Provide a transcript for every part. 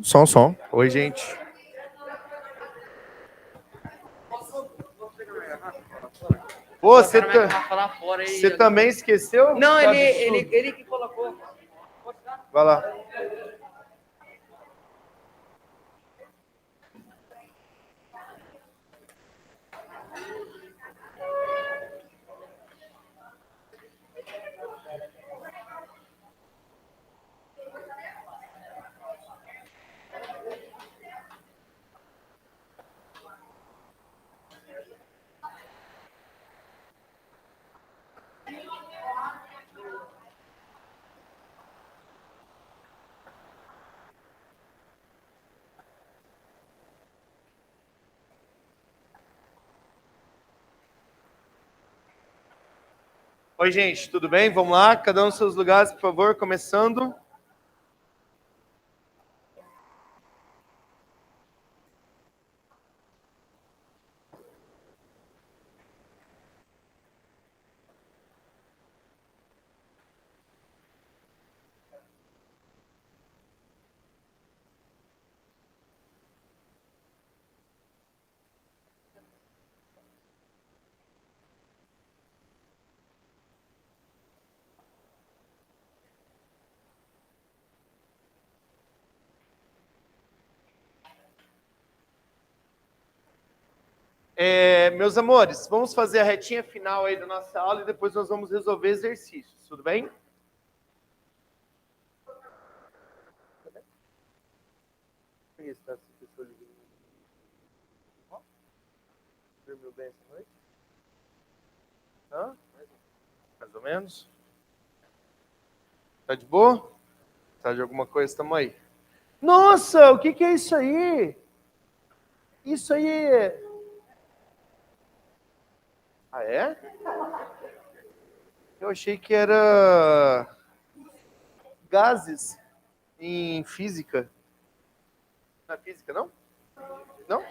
Som. Oi, gente. Pô, você também esqueceu? Não, ele que colocou. Vai lá. Oi, gente, tudo bem? Vamos lá, cada um nos seus lugares, por favor, começando. Meus amores, vamos fazer a retinha final aí da nossa aula e depois nós vamos resolver exercícios, tudo bem? Dormiu bem essa noite? Hã? Mais ou menos? Tá de boa? Tá de alguma coisa? Tamo aí. Nossa, o que é isso aí? Isso aí é... Ah, é? Eu achei que era gases em física. Não é física, não? Não?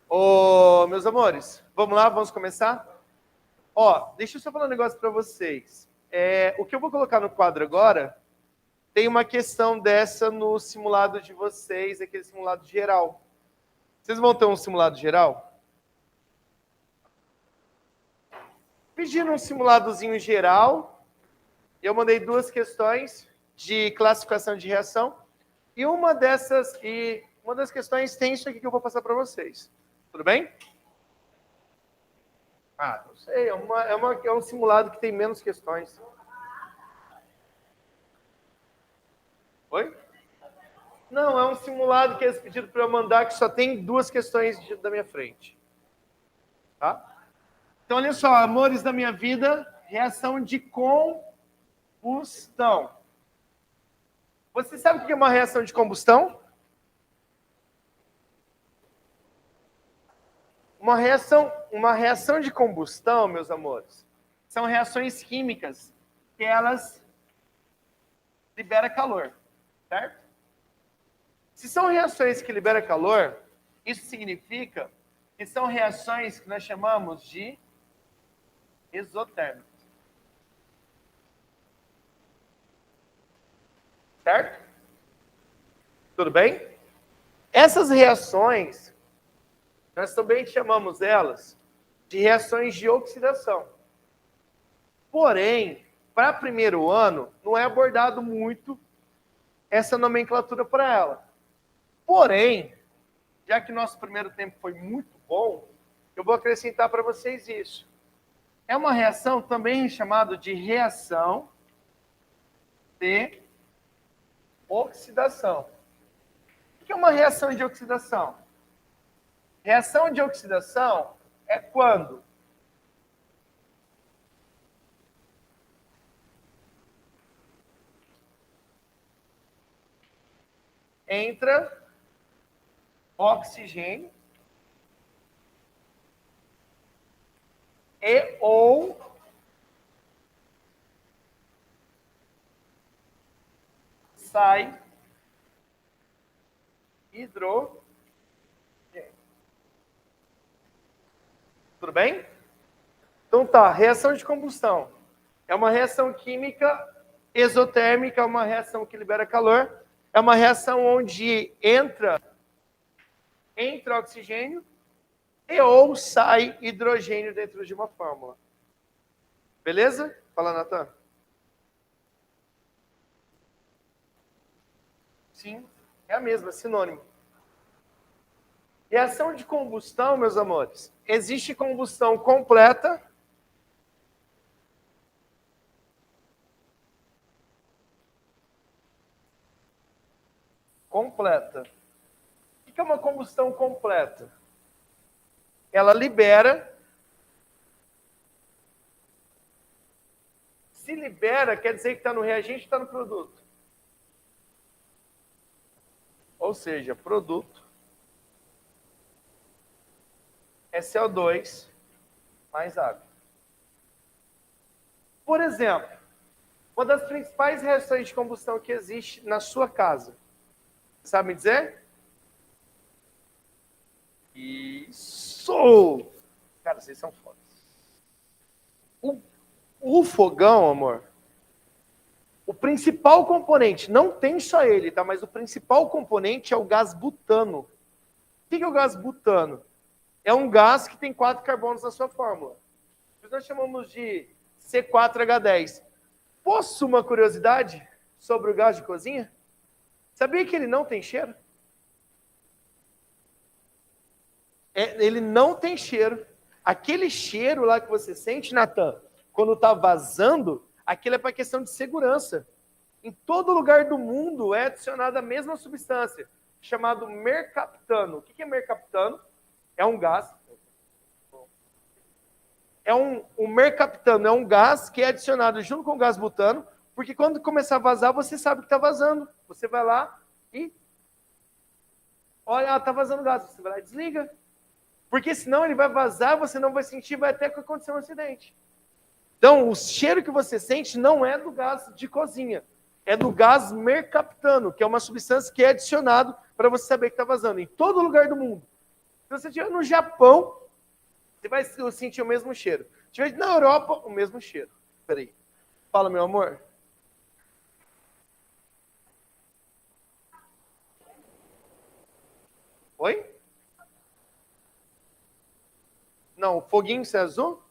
Ô, meus amores, vamos lá, vamos começar? Ó, deixa eu só falar um negócio para vocês. O que eu vou colocar no quadro agora, tem uma questão dessa no simulado de vocês, aquele simulado geral. Vocês vão ter um simulado geral? Pedindo um simuladozinho geral, eu mandei 2 questões de classificação de reação, e uma das questões tem isso aqui que eu vou passar para vocês. Tudo bem? Ah, não sei, é um simulado que tem menos questões. Oi? Não, é um simulado que eles pediram para eu mandar que só tem 2 questões da minha frente. Tá? Então, olha só, amores da minha vida, reação de combustão. Você sabe o que é uma reação de combustão? Uma reação de combustão, meus amores, são reações químicas que elas liberam calor, certo? Se são reações que liberam calor, isso significa que são reações que nós chamamos de exotérmicas. Certo? Tudo bem? Essas reações, nós também chamamos elas de reações de oxidação. Porém, para primeiro ano, não é abordado muito essa nomenclatura para ela. Porém, já que nosso primeiro tempo foi muito bom, eu vou acrescentar para vocês isso. É uma reação também chamada de reação de oxidação. O que é uma reação de oxidação? Reação de oxidação é quando entra oxigênio e ou sai hidrogênio. Tudo bem? Então tá, reação de combustão. É uma reação química exotérmica, uma reação que libera calor. é uma reação onde entra oxigênio e ou sai hidrogênio dentro de uma fórmula. Beleza? Fala, Natan. Sim, é a mesma, é sinônimo. Reação de combustão, meus amores. Existe combustão completa. Completa. O que é uma combustão completa? Ela libera. Se libera, quer dizer que está no reagente ou está no produto? Ou seja, produto é CO2 mais água. Por exemplo, uma das principais reações de combustão que existe na sua casa. Sabe me dizer? Isso! Cara, vocês são fodas. O fogão, amor, o principal componente, não tem só ele, tá? Mas o principal componente é o gás butano. O que é o gás butano? É um gás que tem 4 carbonos na sua fórmula. Nós chamamos de C4H10. Posso uma curiosidade sobre o gás de cozinha? Sabia que ele não tem cheiro? Ele não tem cheiro. Aquele cheiro lá que você sente, Natan, quando está vazando, aquilo é para questão de segurança. Em todo lugar do mundo é adicionada a mesma substância, chamado mercaptano. O que é mercaptano? É um gás. O mercaptano é um gás que é adicionado junto com o gás butano, porque quando começar a vazar, você sabe que está vazando. Você vai lá e olha, está vazando gás. Você vai lá e desliga. Porque senão ele vai vazar, você não vai sentir, vai até acontecer um acidente. Então, o cheiro que você sente não é do gás de cozinha, é do gás mercaptano, que é uma substância que é adicionado para você saber que está vazando em todo lugar do mundo. Se você estiver no Japão, você vai sentir o mesmo cheiro. Se estiver na Europa, o mesmo cheiro. Peraí. Fala, meu amor. Oi? Não, o foguinho é azul?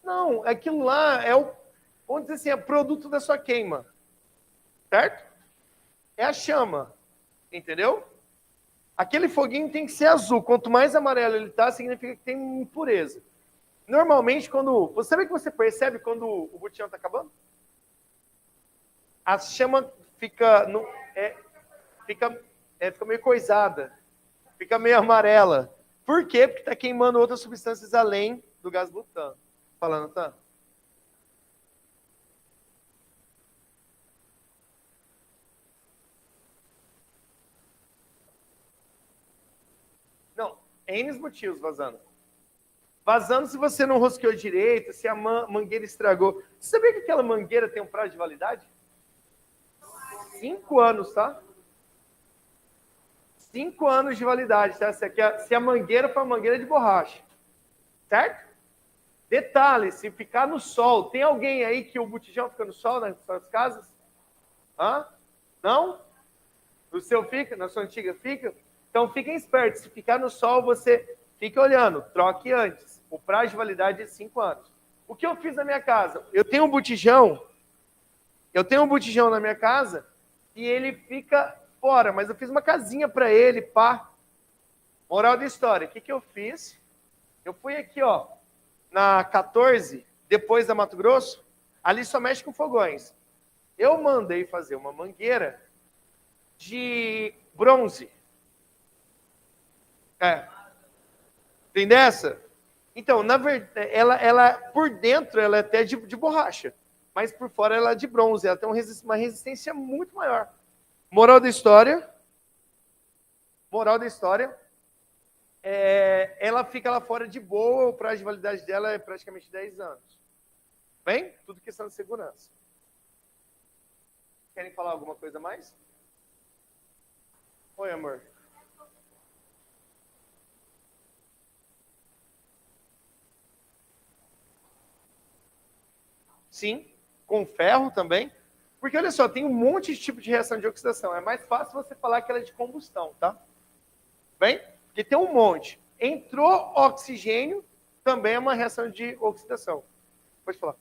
Não, aquilo lá é vamos dizer assim, é produto da sua queima. Certo? É a chama. Entendeu? Aquele foguinho tem que ser azul. Quanto mais amarelo ele está, significa que tem impureza. Normalmente, você sabe que você percebe quando o botijão está acabando? A chama fica meio coisada. Fica meio amarela. Por quê? Porque está queimando outras substâncias além do gás butano. Falando, tá? Não, N motivos vazando. Vazando se você não rosqueou direito, se a mangueira estragou. Você sabia que aquela mangueira tem um prazo de validade? 5 anos, tá? 5 anos de validade, tá? Se a mangueira for uma mangueira de borracha. Certo? Detalhe, se ficar no sol, tem alguém aí que o botijão fica no sol nas suas casas? Hã? Não? O seu fica? Na sua antiga fica? Então fiquem espertos, se ficar no sol, você fica olhando, troque antes. O prazo de validade é 5 anos. O que eu fiz na minha casa? Eu tenho um botijão na minha casa e ele fica fora, mas eu fiz uma casinha para ele, pá. Moral da história, o que eu fiz? Eu fui aqui, ó, na 14, depois da Mato Grosso, ali só mexe com fogões. Eu mandei fazer uma mangueira de bronze. Tem dessa? Então, na verdade, ela por dentro ela é até de borracha, mas por fora ela é de bronze. Ela tem uma resistência muito maior. Moral da história, ela fica lá fora de boa, o prazo de validade dela é praticamente 10 anos. Bem? Tudo questão de segurança. Querem falar alguma coisa mais? Oi, amor. Sim, com ferro também. Porque, olha só, tem um monte de tipo de reação de oxidação. É mais fácil você falar que ela é de combustão, tá? Bem? Porque tem um monte. Entrou oxigênio, também é uma reação de oxidação. Pode falar.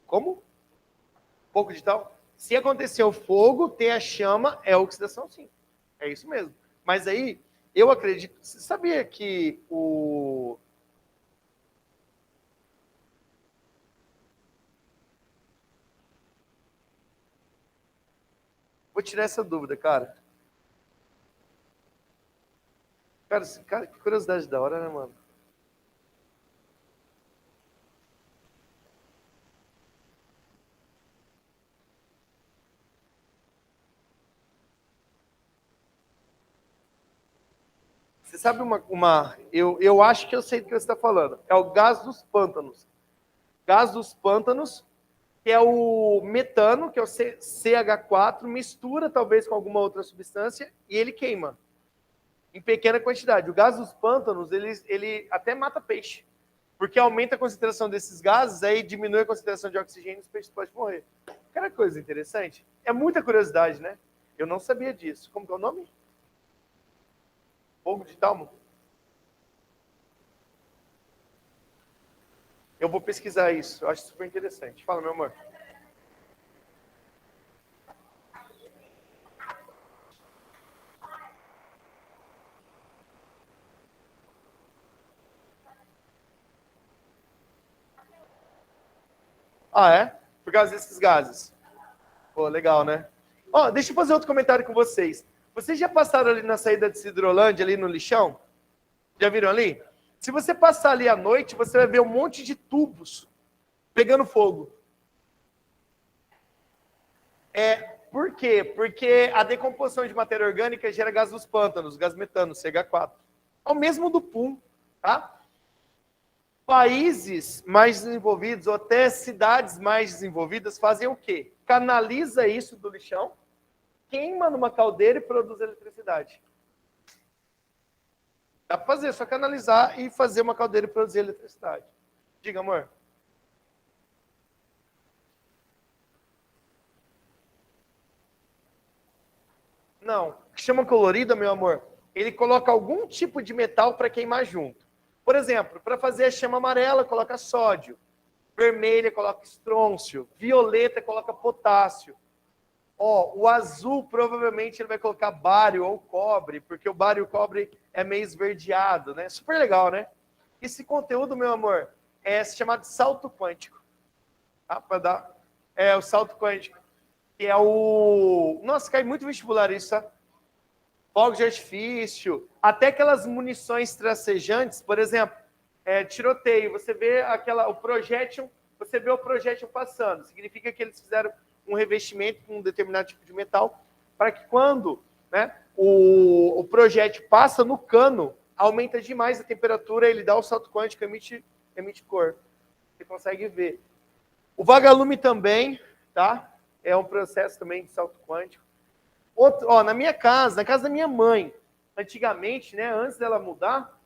Como? Pouco de tal? Se acontecer o fogo, ter a chama, é oxidação, sim. É isso mesmo. Mas aí, eu acredito... Você sabia que o... Vou tirar essa dúvida, cara. Cara, que curiosidade da hora, né, mano? Você sabe eu acho que eu sei do que você está falando. É o gás dos pântanos. Gás dos pântanos, que é o metano, que é o CH4, mistura talvez com alguma outra substância e ele queima em pequena quantidade. O gás dos pântanos, ele até mata peixe, porque aumenta a concentração desses gases, aí diminui a concentração de oxigênio e os peixes podem morrer. Cara, coisa interessante. É muita curiosidade, né? Eu não sabia disso. Como que é o nome? Fogo de Talmo? Eu vou pesquisar isso. Eu acho super interessante. Fala, meu amor. Ah, é? Por causa desses gases. Pô, legal, né? Ó, deixa eu fazer outro comentário com vocês. Vocês já passaram ali na saída de Cidrolândia, ali no lixão? Já viram ali? Se você passar ali à noite, você vai ver um monte de tubos pegando fogo. Por quê? Porque a decomposição de matéria orgânica gera gás dos pântanos, gás metano, CH4. É o mesmo do PUM, tá? Países mais desenvolvidos, ou até cidades mais desenvolvidas, fazem o quê? Canaliza isso do lixão, queima numa caldeira e produz eletricidade. Dá para fazer, é só canalizar e fazer uma caldeira e produzir eletricidade. Diga, amor. Não, o que chama colorida, meu amor, ele coloca algum tipo de metal para queimar junto. Por exemplo, para fazer a chama amarela, coloca sódio. Vermelha, coloca estrôncio. Violeta, coloca potássio. Ó, o azul, provavelmente, ele vai colocar bário ou cobre, porque o bário e o cobre é meio esverdeado, né? Super legal, né? Esse conteúdo, meu amor, é chamado de salto quântico. Tá? Para dar... É o salto quântico. Que é o... Nossa, cai muito vestibular isso, tá? Fogos de artifício, até aquelas munições tracejantes, por exemplo, tiroteio, você vê o projétil, você vê o projétil passando, significa que eles fizeram um revestimento com um determinado tipo de metal, para que quando, né, o projétil passa no cano, aumenta demais a temperatura, ele dá o salto quântico, emite cor. Você consegue ver. O vagalume também, tá? É um processo também de salto quântico. Na minha casa, na casa da minha mãe, antigamente, né, antes dela mudar,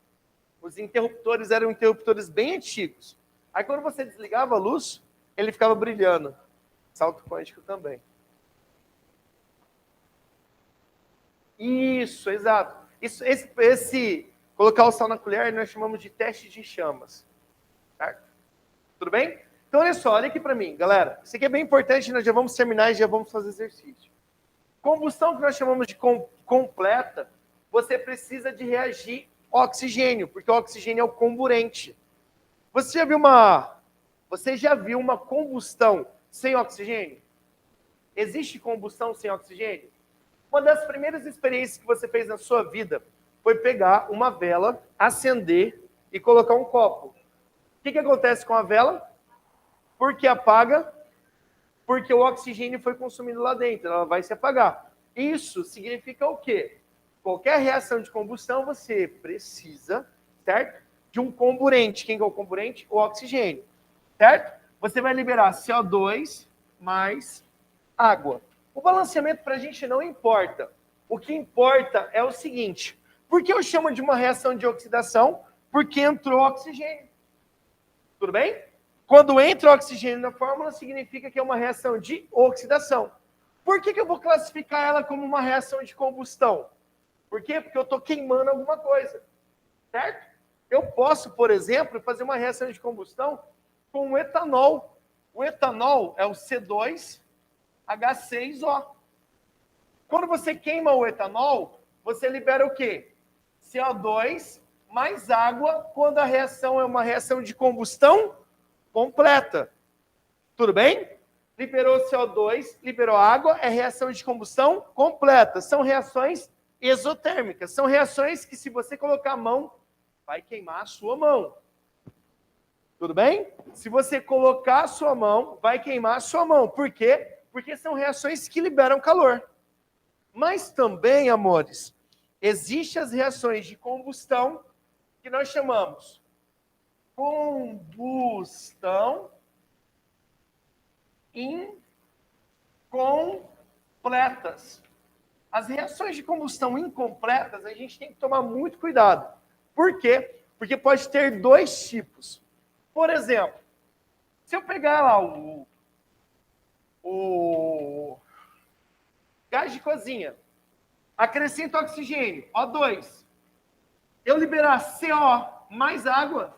os interruptores eram interruptores bem antigos. Aí quando você desligava a luz, ele ficava brilhando. Salto quântico também. Isso, exato. Esse colocar o sal na colher, nós chamamos de teste de chamas. Certo? Tudo bem? Então, olha só, olha aqui para mim, galera. Isso aqui é bem importante, nós já vamos terminar e já vamos fazer exercício. Combustão que nós chamamos de completa, você precisa de reagir oxigênio, porque o oxigênio é o comburente. Você já viu uma combustão sem oxigênio? Existe combustão sem oxigênio? Uma das primeiras experiências que você fez na sua vida foi pegar uma vela, acender e colocar um copo. O que acontece com a vela? Por que apaga? Porque o oxigênio foi consumido lá dentro, ela vai se apagar. Isso significa o quê? Qualquer reação de combustão, você precisa, certo? De um comburente. Quem que é o comburente? O oxigênio, certo? Você vai liberar CO2 mais água. O balanceamento para a gente não importa. O que importa é o seguinte: por que eu chamo de uma reação de oxidação? Porque entrou oxigênio. Tudo bem? Quando entra oxigênio na fórmula, significa que é uma reação de oxidação. Por que eu vou classificar ela como uma reação de combustão? Por quê? Porque eu estou queimando alguma coisa, certo? Eu posso, por exemplo, fazer uma reação de combustão com o etanol. O etanol é o C2H6O. Quando você queima o etanol, você libera o quê? CO2 mais água, quando a reação é uma reação de combustão completa. Tudo bem? Liberou CO2, liberou água, é reação de combustão completa. São reações exotérmicas. São reações que, se você colocar a mão, vai queimar a sua mão. Tudo bem? Se você colocar a sua mão, vai queimar a sua mão. Por quê? Porque são reações que liberam calor. Mas também, amores, existem as reações de combustão que nós chamamos combustão incompletas. As reações de combustão incompletas, a gente tem que tomar muito cuidado. Por quê? Porque pode ter dois tipos. Por exemplo, se eu pegar lá o gás de cozinha, acrescento oxigênio, O2, eu liberar CO mais água,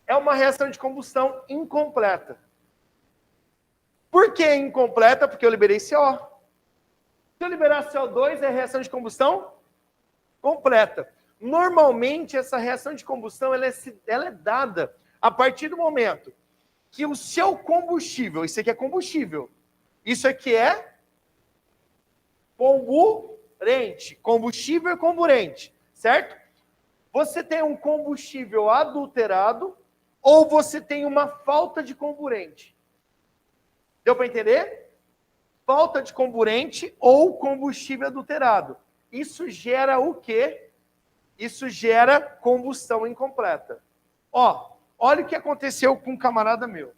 é uma reação de combustão incompleta. Por que incompleta? Porque eu liberei CO. Se eu liberar CO2, é reação de combustão completa. Normalmente, essa reação de combustão ela é dada a partir do momento que o seu combustível, isso aqui é combustível, isso aqui é comburente. Combustível é comburente, certo? Você tem um combustível adulterado ou você tem uma falta de comburente. Deu para entender? Falta de comburente ou combustível adulterado. Isso gera o quê? Isso gera combustão incompleta. Ó, olha o que aconteceu com um camarada meu.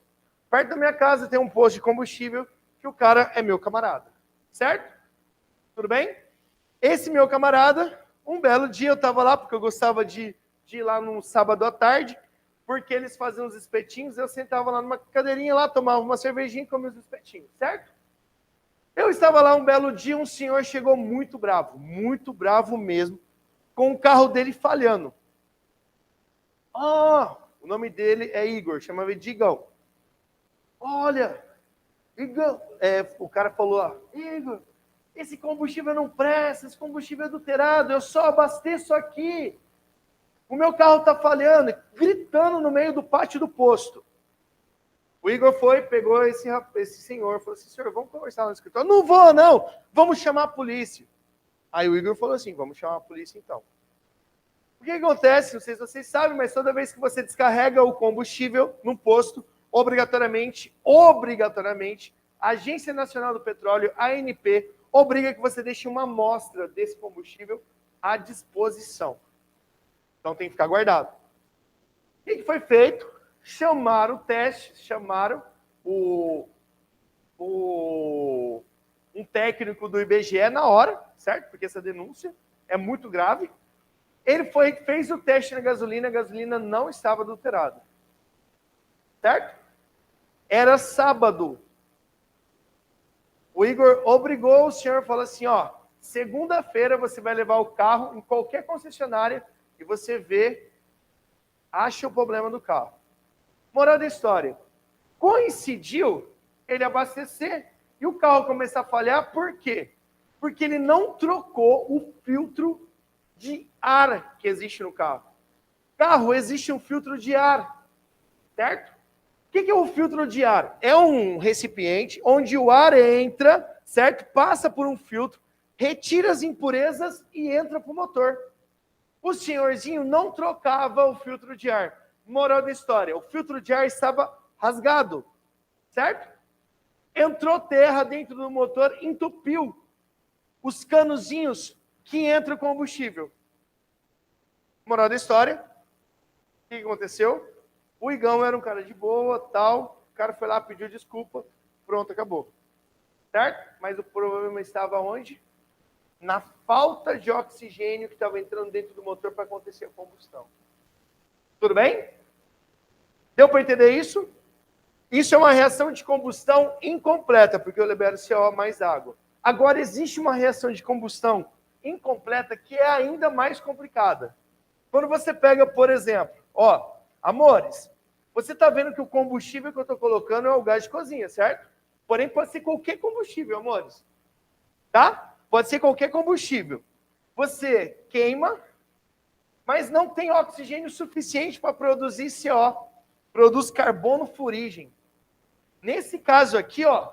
Perto da minha casa tem um posto de combustível que o cara é meu camarada. Certo? Tudo bem? Esse meu camarada, um belo dia eu estava lá, porque eu gostava de ir lá num sábado à tarde, porque eles faziam os espetinhos, eu sentava lá numa cadeirinha lá, tomava uma cervejinha e comia os espetinhos, certo? Eu estava lá um belo dia, um senhor chegou muito bravo mesmo, com o carro dele falhando. O nome dele é Igor, chamava ele de Igão. Olha, Igor, o cara falou lá, Igor, esse combustível não presta, esse combustível é adulterado, eu só abasteço aqui. O meu carro está falhando, gritando no meio do pátio do posto. O Igor foi, pegou esse senhor, falou assim, senhor, vamos conversar no escritório. Não vou, não, vamos chamar a polícia. Aí o Igor falou assim, vamos chamar a polícia então. O que acontece, não sei se vocês sabem, mas toda vez que você descarrega o combustível num posto, obrigatoriamente, a Agência Nacional do Petróleo, ANP, obriga que você deixe uma amostra desse combustível à disposição. Então tem que ficar guardado. O que foi feito? Chamaram o teste, chamaram um técnico do IBGE na hora, certo? Porque essa denúncia é muito grave. Ele fez o teste na gasolina, a gasolina não estava adulterada. Certo? Era sábado. O Igor obrigou o senhor, falou assim, ó, segunda-feira você vai levar o carro em qualquer concessionária e você acha o problema do carro. Moral da história. Coincidiu ele abastecer e o carro começar a falhar, por quê? Porque ele não trocou o filtro de ar que existe no carro. Carro existe um filtro de ar, certo? O que é o filtro de ar? É um recipiente onde o ar entra, certo? Passa por um filtro, retira as impurezas e entra para o motor. O senhorzinho não trocava o filtro de ar. Moral da história, o filtro de ar estava rasgado, certo? entrou terra dentro do motor, entupiu os canozinhos que entra o combustível. Moral da história, o que aconteceu? O Igão era um cara de boa, tal, o cara foi lá, pediu desculpa, pronto, acabou. Certo? Mas o problema estava onde? Na falta de oxigênio que estava entrando dentro do motor para acontecer a combustão. Tudo bem? Deu para entender isso? Isso é uma reação de combustão incompleta, porque eu libero CO mais água. Agora, existe uma reação de combustão incompleta que é ainda mais complicada. Quando você pega, por exemplo, ó, amores, você está vendo que o combustível que eu estou colocando é o gás de cozinha, certo? Porém, pode ser qualquer combustível, amores. Tá? Pode ser qualquer combustível. Você queima, mas não tem oxigênio suficiente para produzir CO. Produz carbono furigem. Nesse caso aqui, ó,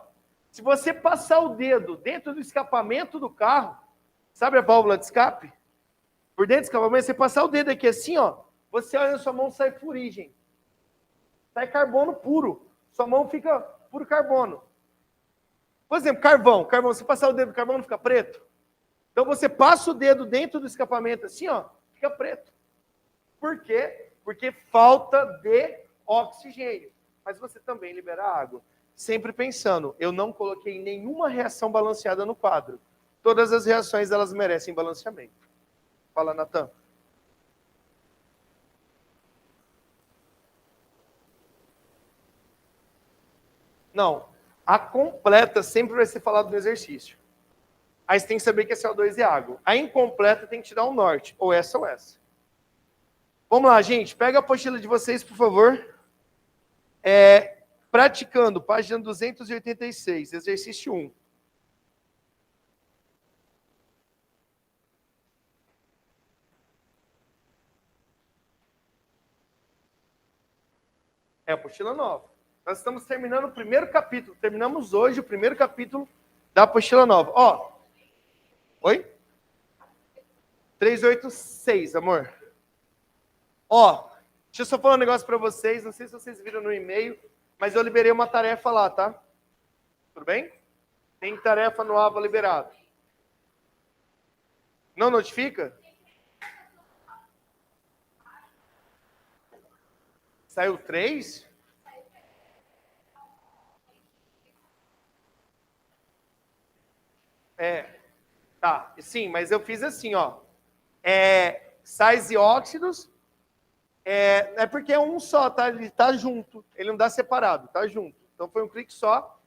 se você passar o dedo dentro do escapamento do carro, sabe a válvula de escape? Por dentro do escapamento, você passar o dedo aqui assim, ó, você olha na sua mão, sai furigem. Sai carbono puro. Sua mão fica puro carbono. Por exemplo, carvão. Você passar o dedo no carvão, não fica preto? Então você passa o dedo dentro do escapamento assim, ó, fica preto. Por quê? Porque falta de oxigênio. Mas você também libera água. Sempre pensando, eu não coloquei nenhuma reação balanceada no quadro. Todas as reações, elas merecem balanceamento. Fala, Natan. Não. A completa sempre vai ser falado no exercício. Aí você tem que saber que é CO2 e água. A incompleta tem que te dar um norte, ou essa ou essa. Vamos lá, gente. Pega a apostila de vocês, por favor. Praticando, página 286, exercício 1. É a apostila nova. Nós estamos terminando o primeiro capítulo. Terminamos hoje o primeiro capítulo da apostila nova. Ó. Oi? 386, amor. Ó, deixa eu só falar um negócio para vocês. Não sei se vocês viram no e-mail, mas eu liberei uma tarefa lá, tá? Tudo bem? Tem tarefa no AVA liberado. Não notifica? Saiu 3? Tá, sim, mas eu fiz assim, ó. Sais e óxidos, é porque é um só, tá? Ele tá junto, ele não dá separado, tá junto. Então foi um clique só.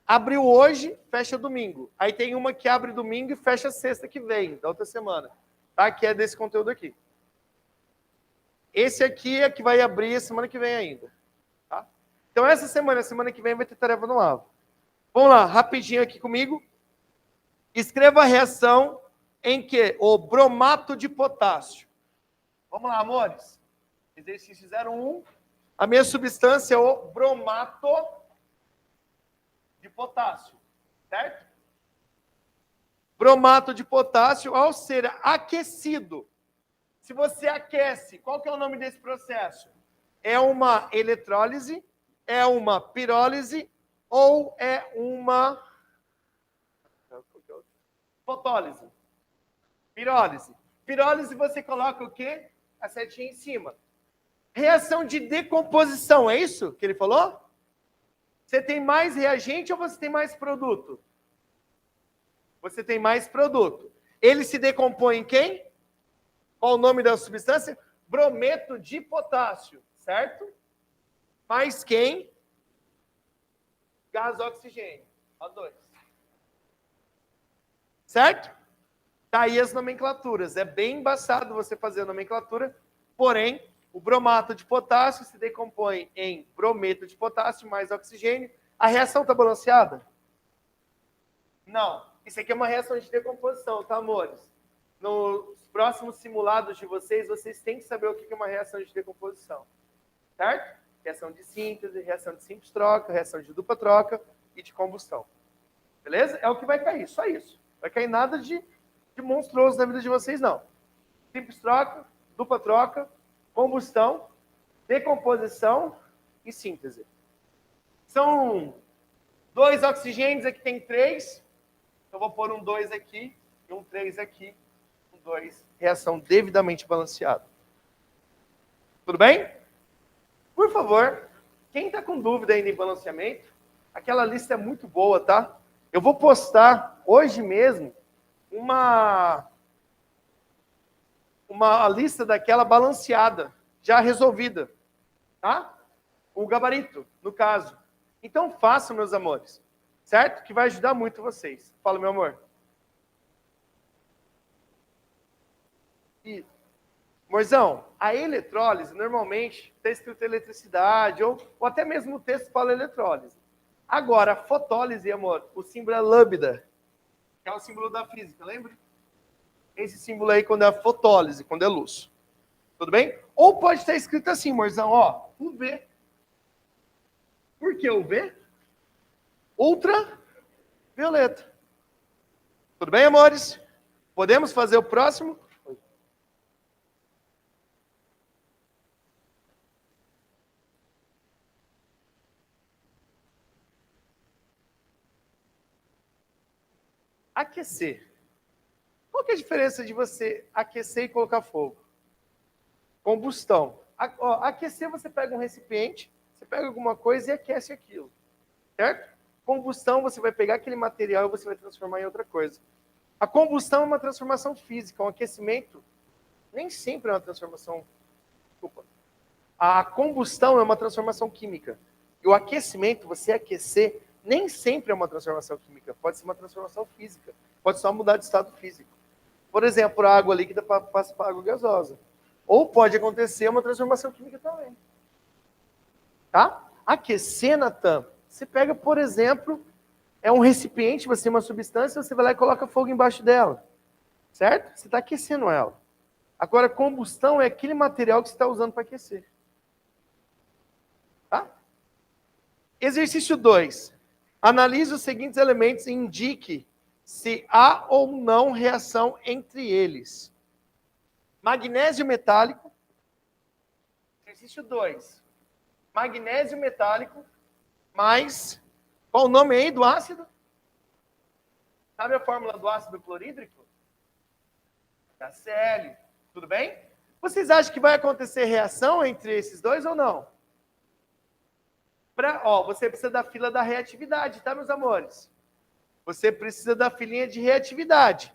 Abriu hoje, fecha domingo. Aí tem uma que abre domingo e fecha sexta que vem, da outra semana. Tá? Que é desse conteúdo aqui. Esse aqui é que vai abrir semana que vem ainda. Tá? Então essa semana que vem vai ter tarefa no AVA. Vamos lá, rapidinho aqui comigo. Escreva a reação em que o bromato de potássio. Vamos lá, amores. Exercício 01. A minha substância é o bromato de potássio. Certo? Bromato de potássio, ao ser aquecido. Se você aquece, qual que é o nome desse processo? É uma eletrólise, é uma pirólise ou é uma fotólise? Pirólise. Pirólise você coloca o quê? A setinha em cima. Reação de decomposição, é isso que ele falou? Você tem mais reagente ou você tem mais produto? Você tem mais produto. Ele se decompõe em quem? Qual o nome da substância? Brometo de potássio, certo? Mais quem? Gás oxigênio, O2. Certo? Tá aí as nomenclaturas. É bem embaçado você fazer a nomenclatura, porém, o bromato de potássio se decompõe em brometo de potássio mais oxigênio. A reação está balanceada? Não. Isso aqui é uma reação de decomposição, tá, amores? Nos próximos simulados de vocês, vocês têm que saber o que é uma reação de decomposição. Certo? Reação de síntese, reação de simples troca, reação de dupla troca e de combustão. Beleza? É o que vai cair, só isso. Vai cair nada de monstruoso na vida de vocês, não. Simples troca, dupla troca, combustão, decomposição e síntese. São 2 oxigênios, aqui tem 3. Então, vou pôr um 2 aqui e um 3 aqui. Um 2. Reação devidamente balanceada. Tudo bem? Por favor, quem está com dúvida ainda em balanceamento, aquela lista é muito boa, tá? Eu vou postar hoje mesmo uma lista daquela balanceada, já resolvida, tá? O gabarito, no caso. Então, façam, meus amores, certo? Que vai ajudar muito vocês. Fala, meu amor. E, amorzão, a eletrólise, normalmente, está escrito eletricidade, ou até mesmo o texto fala eletrólise. Agora, a fotólise, amor, o símbolo é lambda, que é o símbolo da física, lembra? Esse símbolo aí quando é a fotólise, quando é luz. Tudo bem? Ou pode estar escrito assim, amorzão, ó, UV. Por que UV? Ultravioleta. Tudo bem, amores? Podemos fazer o próximo? Aquecer. Qual que é a diferença de você aquecer e colocar fogo? Combustão. Aquecer, você pega um recipiente, você pega alguma coisa e aquece aquilo. Certo? Combustão, você vai pegar aquele material e você vai transformar em outra coisa. A combustão é uma transformação física, um aquecimento nem sempre é uma transformação... Desculpa. A combustão é uma transformação química. E o aquecimento, você aquecer, nem sempre é uma transformação química. Pode ser uma transformação física. Pode só mudar de estado físico. Por exemplo, a água líquida passa para água gasosa. Ou pode acontecer uma transformação química também. Tá? Aquecer, Natan, você pega, por exemplo, é um recipiente, você tem uma substância, você vai lá e coloca fogo embaixo dela. Certo? Você está aquecendo ela. Agora, combustão é aquele material que você está usando para aquecer. Tá? Exercício 2. Analise os seguintes elementos e indique se há ou não reação entre eles. Magnésio metálico. Exercício 2. Magnésio metálico mais... Qual o nome aí do ácido? Sabe a fórmula do ácido clorídrico? HCl. Tudo bem? Vocês acham que vai acontecer reação entre esses dois ou não? Você precisa da fila da reatividade, tá, meus amores? Você precisa da filinha de reatividade.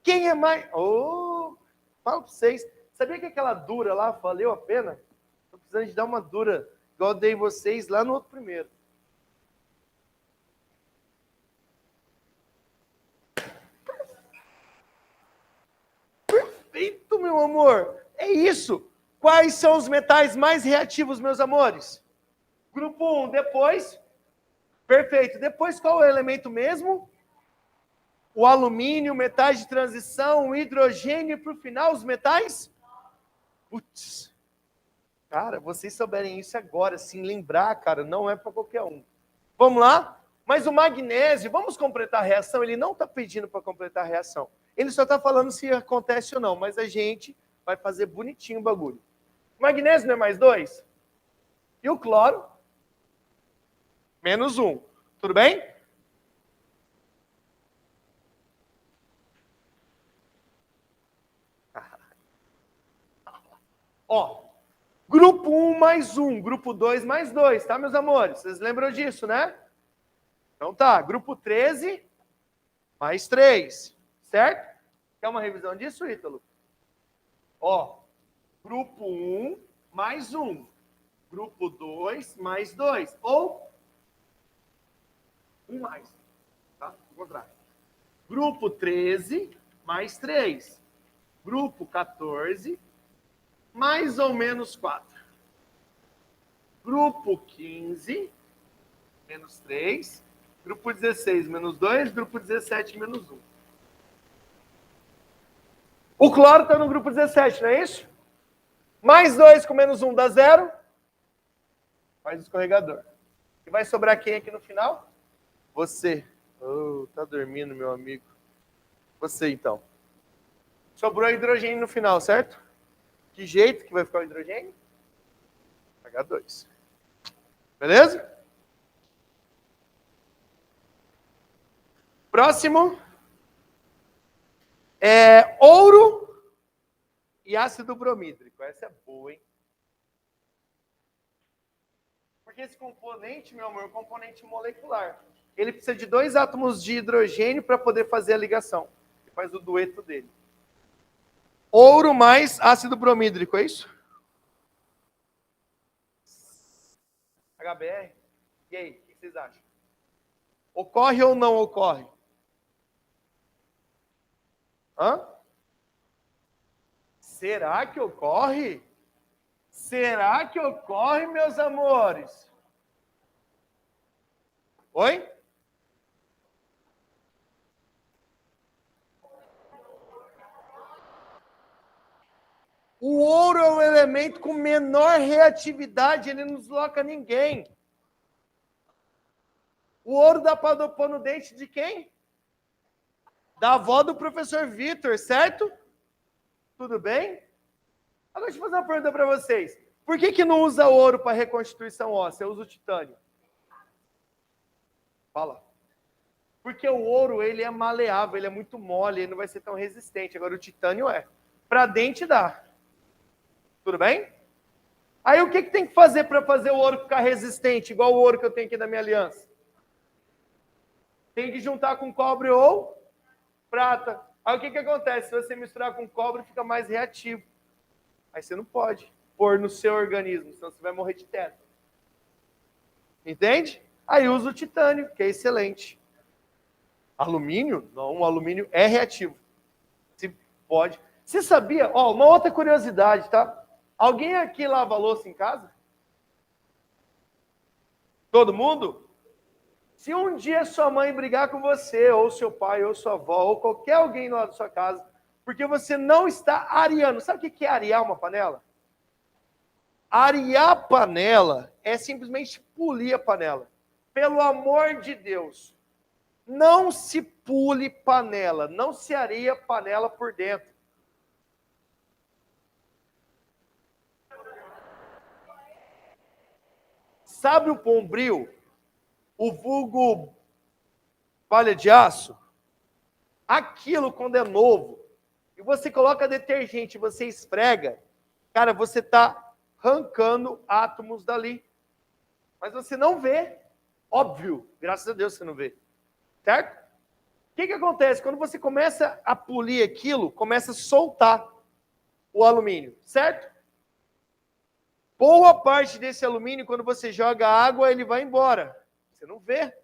Quem é mais... falo para vocês. Sabia que aquela dura lá valeu a pena? Estou precisando de dar uma dura, igual eu dei vocês lá no outro primeiro. Perfeito, meu amor. É isso. Quais são os metais mais reativos, meus amores? Grupo 1, depois... Perfeito. Depois, qual é o elemento mesmo? O alumínio, metais de transição, o hidrogênio e, por final, os metais? Putz. Cara, vocês souberem isso agora, assim, lembrar, cara, não é para qualquer um. Vamos lá? Mas o magnésio, vamos completar a reação? Ele não está pedindo para completar a reação. Ele só está falando se acontece ou não, mas a gente vai fazer bonitinho o bagulho. O magnésio não é mais 2? E o cloro? Menos 1. Tudo bem? Ó, grupo 1 mais 1, grupo 2 mais 2, tá, meus amores? Vocês lembram disso, né? Então tá, grupo 13 mais 3, certo? Quer uma revisão disso, Ítalo? Ó, grupo 1 mais 1, grupo 2 mais 2, ou 1 mais, tá? Ao contrário. Grupo 13 mais 3, grupo 14 mais ou menos 4. Grupo 15, menos 3. Grupo 16, menos 2. Grupo 17, menos 1. O cloro está no grupo 17, não é isso? Mais 2 com menos 1 dá 0. Faz o escorregador. E vai sobrar quem aqui no final? Você. Oh, tá dormindo, meu amigo. Você, então. Sobrou hidrogênio no final, certo? Que jeito que vai ficar o hidrogênio? H2. Beleza? Próximo. Ouro e ácido bromídrico. Essa é boa, hein? Porque esse componente, meu amor, é um componente molecular. Ele precisa de 2 átomos de hidrogênio para poder fazer a ligação. Ele faz o dueto dele. Ouro mais ácido bromídrico, é isso? HBr? E aí, o que vocês acham? Ocorre ou não ocorre? Hã? Será que ocorre? Será que ocorre, meus amores? Oi? O ouro é o elemento com menor reatividade, ele não desloca ninguém. O ouro dá para pôr no dente de quem? Da avó do professor Vitor, certo? Tudo bem? Agora deixa eu fazer uma pergunta para vocês. Por que não usa ouro para reconstituição óssea? Usa o titânio. Fala. Porque o ouro, ele é maleável, ele é muito mole, ele não vai ser tão resistente. Agora o titânio é. Para dente dá. Tudo bem? Aí o que tem que fazer para fazer o ouro ficar resistente, igual o ouro que eu tenho aqui na minha aliança? Tem que juntar com cobre ou prata. Aí o que acontece? Se você misturar com cobre, fica mais reativo. Aí você não pode pôr no seu organismo, senão você vai morrer de tétano. Entende? Aí usa o titânio, que é excelente. Alumínio? Não, o alumínio é reativo. Se pode. Você sabia? Ó, uma outra curiosidade, tá? Alguém aqui lava louça em casa? Todo mundo? Se um dia sua mãe brigar com você, ou seu pai, ou sua avó, ou qualquer alguém lá da sua casa, porque você não está areando. Sabe o que é arear uma panela? Arear a panela é simplesmente polir a panela. Pelo amor de Deus, não se pule panela, não se areia panela por dentro. Sabe o bombril? O vulgo palha de aço? Aquilo, quando é novo, e você coloca detergente, você esfrega, cara, você está arrancando átomos dali. Mas você não vê. Óbvio, graças a Deus você não vê. Certo? O que acontece? Quando você começa a polir aquilo, começa a soltar o alumínio, certo? Boa parte desse alumínio, quando você joga água, ele vai embora. Você não vê.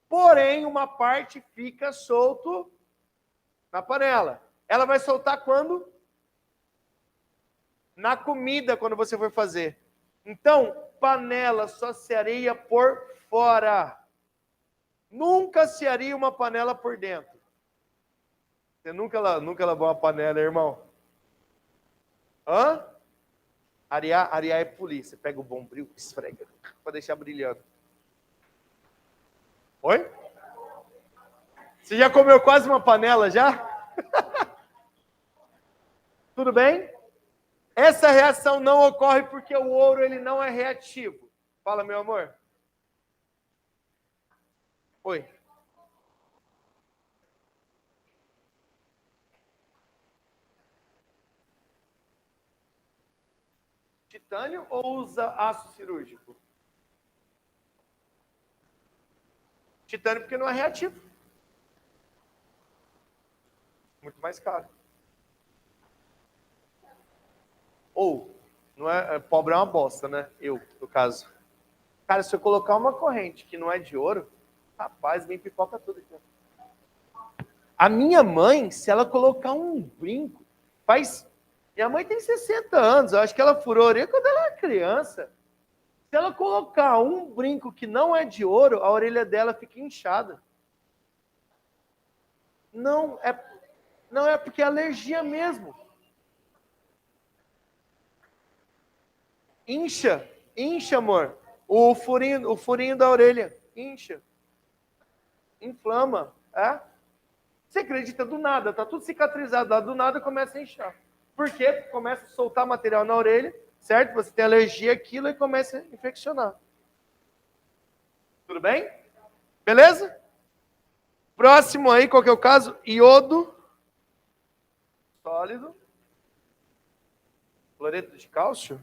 Porém, uma parte fica solto na panela. Ela vai soltar quando? Na comida, quando você for fazer. Então, panela só se areia por fora. Nunca se areia uma panela por dentro. Você nunca lavou uma panela, irmão? Hã? Arear é polir. Você pega o bombril, esfrega, para deixar brilhando. Oi? Você já comeu quase uma panela já? Tudo bem? Essa reação não ocorre porque o ouro ele não é reativo. Fala, meu amor. Oi. Titânio ou usa aço cirúrgico? Titânio porque não é reativo. Muito mais caro. Ou, não é, pobre é uma bosta, né? Eu, no caso. Cara, se eu colocar uma corrente que não é de ouro, rapaz, vem pipoca tudo aqui. A minha mãe, se ela colocar um brinco, faz... Minha mãe tem 60 anos, eu acho que ela furou a orelha quando ela era criança. Se ela colocar um brinco que não é de ouro, a orelha dela fica inchada. Não é porque é alergia mesmo. Incha, amor. O furinho da orelha, incha. Inflama, é? Você acredita do nada, tá tudo cicatrizado lá, do nada começa a inchar. Por quê? Começa a soltar material na orelha, certo? Você tem alergia àquilo e começa a infeccionar. Tudo bem? Beleza? Próximo aí, qual que é o caso? Iodo sólido. Cloreto de cálcio.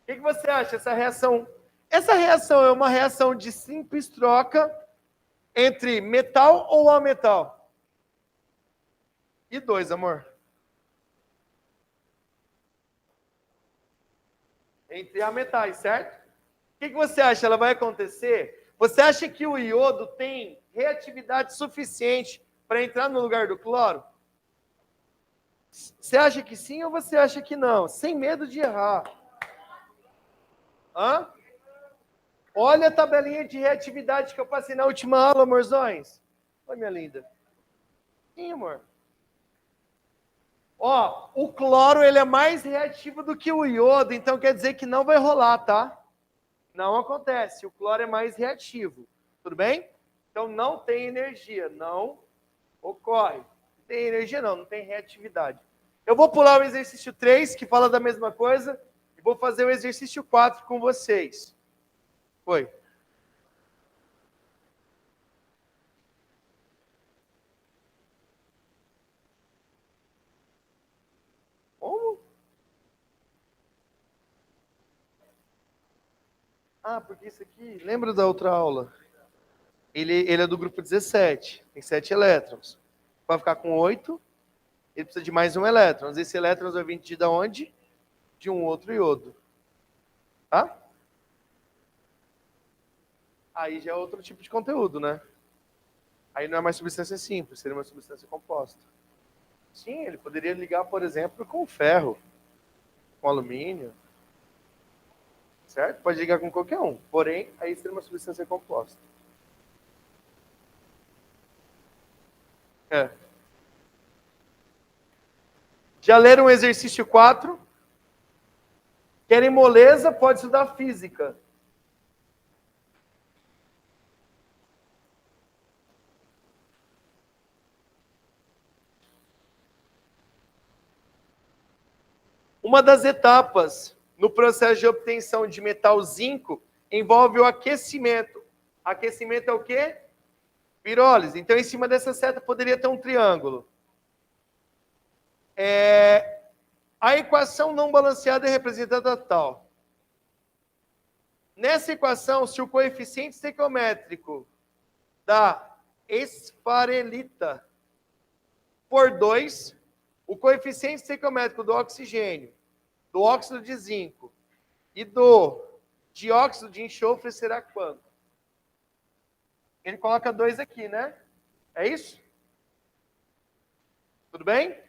O que você acha dessa reação? Essa reação é uma reação de simples troca entre metal ou ametal? E dois, amor? Entre ametais, certo? O que você acha? Ela vai acontecer? Você acha que o iodo tem reatividade suficiente para entrar no lugar do cloro? Você acha que sim ou você acha que não? Sem medo de errar. Hã? Olha a tabelinha de reatividade que eu passei na última aula, amorzões. Oi, minha linda. Sim, amor. Ó, o cloro ele é mais reativo do que o iodo, então quer dizer que não vai rolar, tá? Não acontece. O cloro é mais reativo. Tudo bem? Então não tem energia, não ocorre. Não tem energia não tem reatividade. Eu vou pular o exercício 3, que fala da mesma coisa, e vou fazer o exercício 4 com vocês. Foi. Como? Ah, porque isso aqui, lembra da outra aula? Ele é do grupo 17, tem 7 elétrons. Vai ficar com 8, ele precisa de mais um elétron. Esse elétron vai vir de onde? De um outro iodo. Tá? Aí já é outro tipo de conteúdo, né? Aí não é mais substância simples, seria uma substância composta. Sim, ele poderia ligar, por exemplo, com ferro, com alumínio. Certo? Pode ligar com qualquer um. Porém, aí seria uma substância composta. É. Já leram o exercício 4? Querem moleza? Pode estudar física. Uma das etapas no processo de obtenção de metal zinco envolve o aquecimento. Aquecimento é o quê? Pirólise. Então, em cima dessa seta poderia ter um triângulo. A equação não balanceada é representada tal. Nessa equação, se o coeficiente estequiométrico da esfarelita por 2, o coeficiente estequiométrico do oxigênio, do óxido de zinco e do dióxido de enxofre será quanto? Ele coloca 2 aqui, né? É isso? Tudo bem?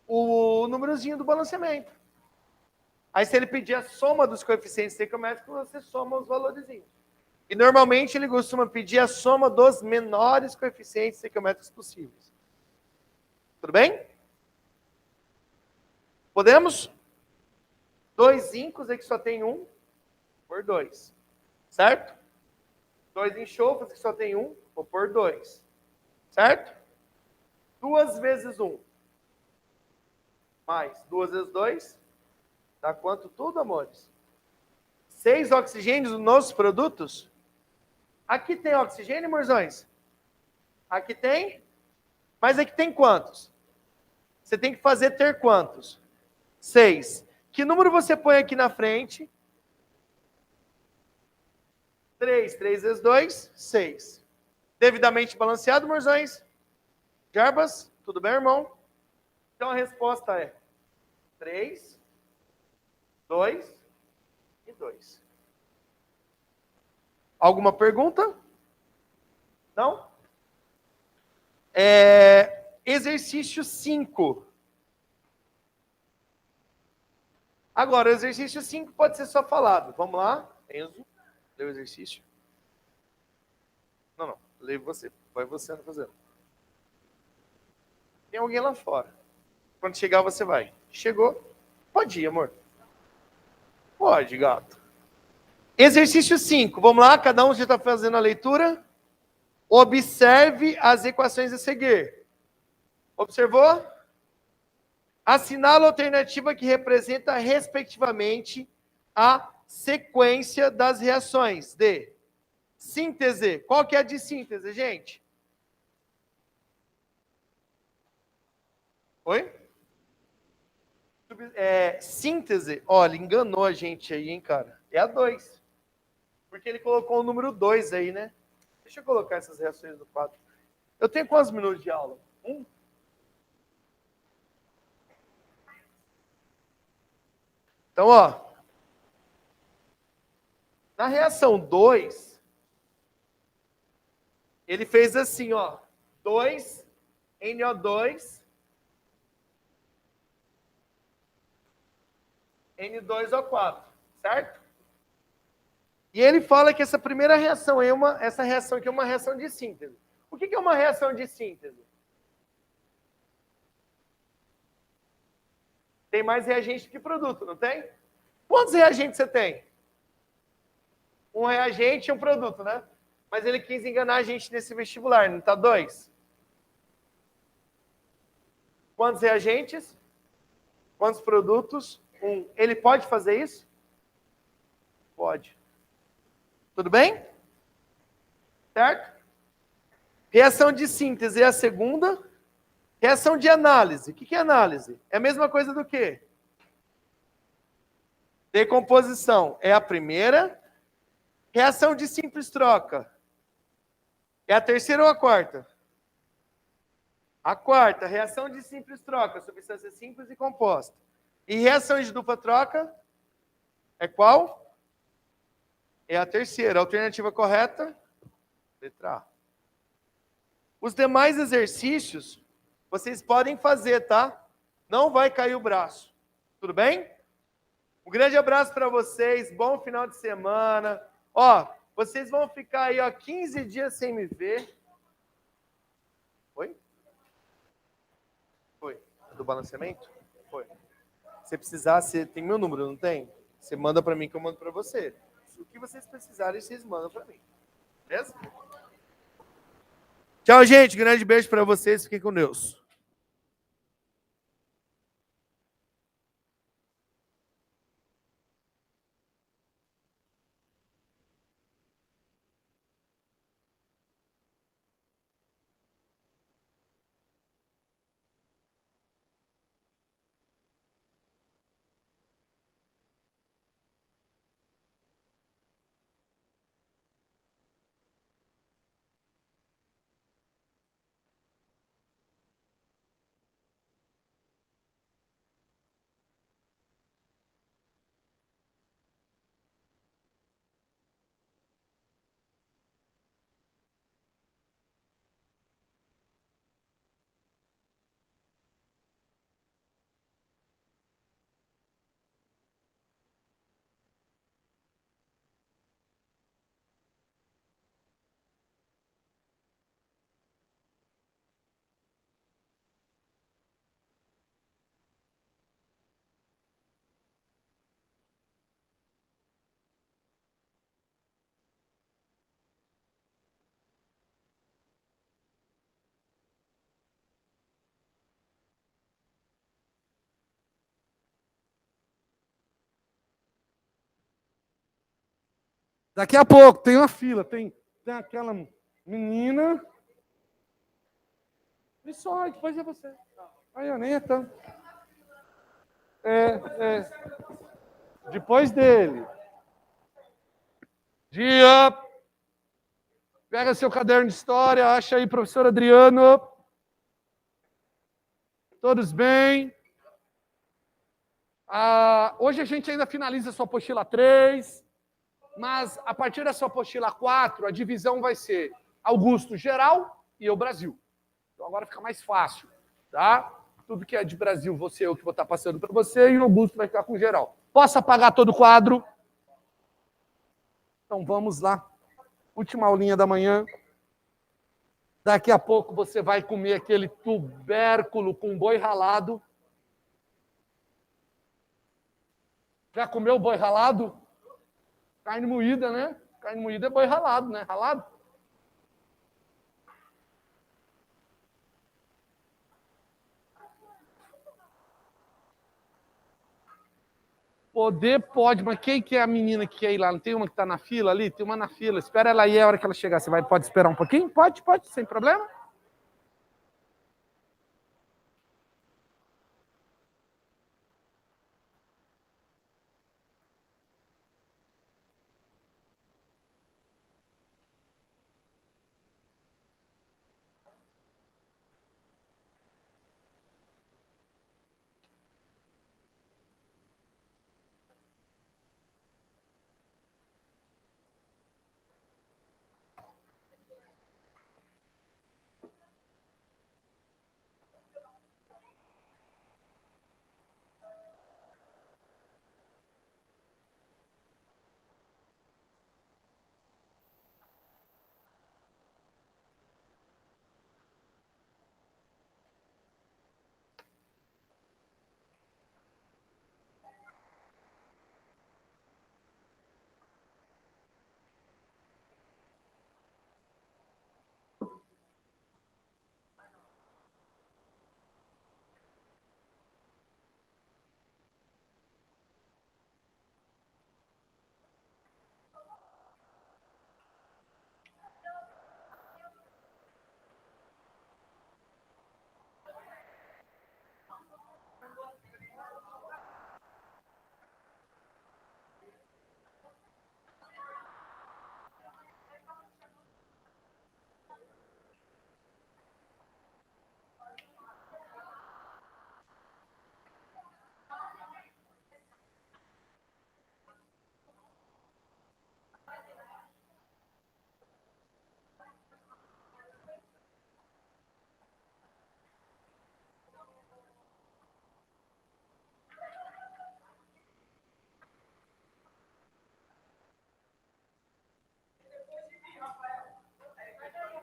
O númerozinho do balanceamento. Aí, se ele pedir a soma dos coeficientes estequiométricos, você soma os valorzinhos. E, normalmente, ele costuma pedir a soma dos menores coeficientes estequiométricos possíveis. Tudo bem? Podemos? 2 zincos, aqui só tem 1, por 2. Certo? 2 enxofres, que só tem 1, vou por 2. Certo? 2 vezes 1. Mais 2 vezes 2. Dá quanto tudo, amores? 6 oxigênios nos produtos? Aqui tem oxigênio, amorzões? Aqui tem? Mas aqui tem quantos? Você tem que fazer ter quantos? 6. Que número você põe aqui na frente? 3. 3 vezes 2, 6. Devidamente balanceado, amorzões? Jarbas, tudo bem, irmão? Então a resposta é 3, 2 e 2. Alguma pergunta? Não? Exercício 5. Agora, o exercício 5 pode ser só falado. Vamos lá, Enzo, lê o exercício. Não, lê você. Vai você fazendo. Tem alguém lá fora. Quando chegar, você vai. Chegou? Pode ir, amor. Pode, gato. Exercício 5. Vamos lá, cada um já está fazendo a leitura. Observe as equações a seguir. Observou? Assinala a alternativa que representa, respectivamente, a sequência das reações de síntese. Qual que é a de síntese, gente? Oi? Síntese. Olha, enganou a gente aí, hein, cara? É a 2. Porque ele colocou o número 2 aí, né? Deixa eu colocar essas reações no quadro. Eu tenho quantos minutos de aula? 1? Então, ó. Na reação 2, ele fez assim, ó. 2NO2, N2O4, certo? E ele fala que essa primeira reação é essa reação aqui é uma reação de síntese. O que é uma reação de síntese? Tem mais reagente que produto, não tem? Quantos reagentes você tem? Um reagente e um produto, né? Mas ele quis enganar a gente nesse vestibular, não tá 2? Quantos reagentes? Quantos produtos? 1. Ele pode fazer isso? Pode. Tudo bem? Certo? Reação de síntese é a segunda. Reação de análise. O que é análise? É a mesma coisa do que? Decomposição é a primeira. Reação de simples troca é a terceira ou a quarta? A quarta. Reação de simples troca, substância simples e composta. E reação de dupla troca é qual? É a terceira. Alternativa correta? Letra A. Os demais exercícios vocês podem fazer, tá? Não vai cair o braço. Tudo bem? Um grande abraço para vocês. Bom final de semana. Ó, vocês vão ficar aí, ó, 15 dias sem me ver. Oi? Foi. Do balanceamento? Foi. Se precisar, você tem meu número, não tem? Você manda para mim que eu mando para você. O que vocês precisarem, vocês mandam para mim. Beleza? Tchau, gente. Grande beijo para vocês. Fiquem com Deus. Daqui a pouco, tem uma fila, tem aquela menina. E só, depois é você. Aí, Aneta. Depois dele. Dia. Pega seu caderno de história, acha aí, professor Adriano. Todos bem? Hoje a gente ainda finaliza a sua apostila 3. Mas, a partir da sua apostila 4, a divisão vai ser Augusto geral e eu Brasil. Então, agora fica mais fácil, tá? Tudo que é de Brasil, eu que vou estar passando para você, e o Augusto vai ficar com geral. Posso apagar todo o quadro? Então, vamos lá. Última aulinha da manhã. Daqui a pouco você vai comer aquele tubérculo com boi ralado. Já comeu boi ralado? Carne moída, né? Carne moída é boi ralado, né? Ralado. Poder pode, mas quem que é a menina que quer ir lá? Não tem uma que está na fila ali? Tem uma na fila. Espera ela aí, a hora que ela chegar. Você pode esperar um pouquinho? Pode, sem problema.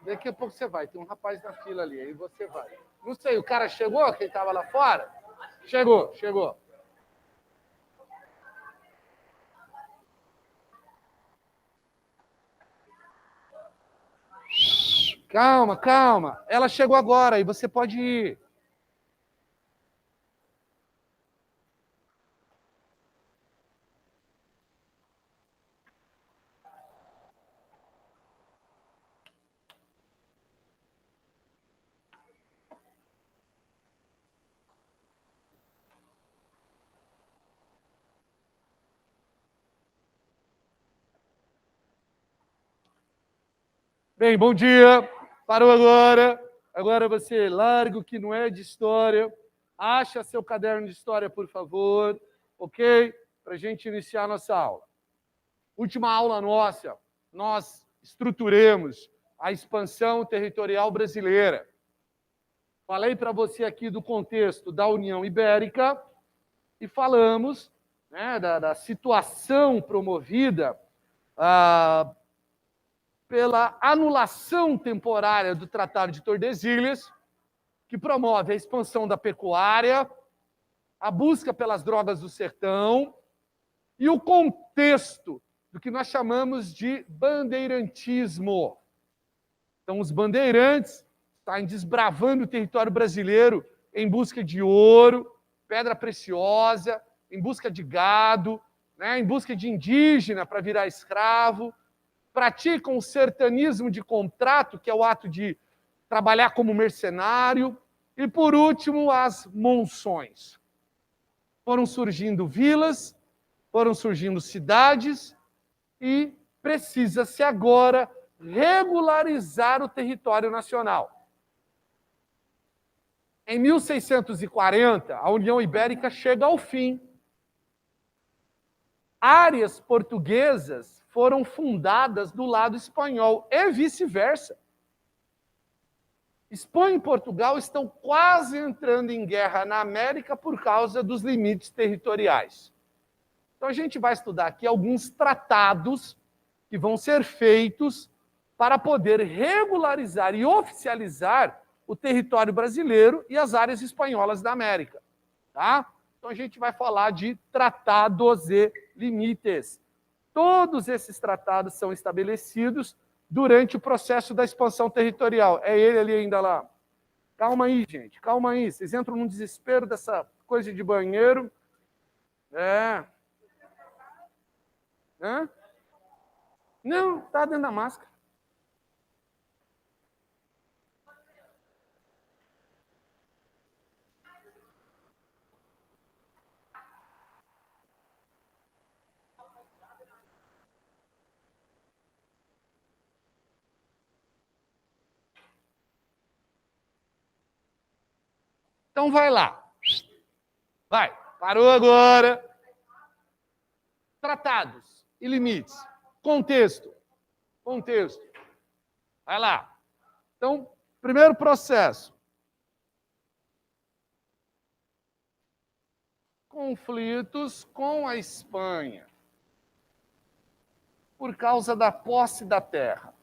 Daqui a pouco você vai. Tem um rapaz na fila ali, aí você vai. Não sei, o cara chegou, quem estava lá fora? Chegou. Calma. Ela chegou agora e você pode ir. Bem, bom dia. Parou agora. Agora você larga o que não é de história. Acha seu caderno de história, por favor. Ok? Para a gente iniciar a nossa aula. Última aula nossa, nós estruturamos a expansão territorial brasileira. Falei para você aqui do contexto da União Ibérica e falamos, né, da situação promovida pela anulação temporária do Tratado de Tordesilhas, que promove a expansão da pecuária, a busca pelas drogas do sertão e o contexto do que nós chamamos de bandeirantismo. Então, os bandeirantes estão desbravando o território brasileiro em busca de ouro, pedra preciosa, em busca de gado, né, em busca de indígena para virar escravo, praticam o sertanismo de contrato, que é o ato de trabalhar como mercenário, e, por último, as monções. Foram surgindo vilas, foram surgindo cidades, e precisa-se agora regularizar o território nacional. Em 1640, a União Ibérica chega ao fim. Áreas portuguesas foram fundadas do lado espanhol e vice-versa. Espanha e Portugal estão quase entrando em guerra na América por causa dos limites territoriais. Então a gente vai estudar aqui alguns tratados que vão ser feitos para poder regularizar e oficializar o território brasileiro e as áreas espanholas da América. Tá? Então a gente vai falar de tratados e limites. Todos esses tratados são estabelecidos durante o processo da expansão territorial. É ele ali ainda lá. Calma aí, gente, calma aí. Vocês entram num desespero dessa coisa de banheiro. Hã? Não, tá dentro da máscara. Então vai lá. Vai. Parou agora. Tratados e limites. Contexto. Contexto. Vai lá. Então, primeiro processo. Conflitos com a Espanha por causa da posse da terra.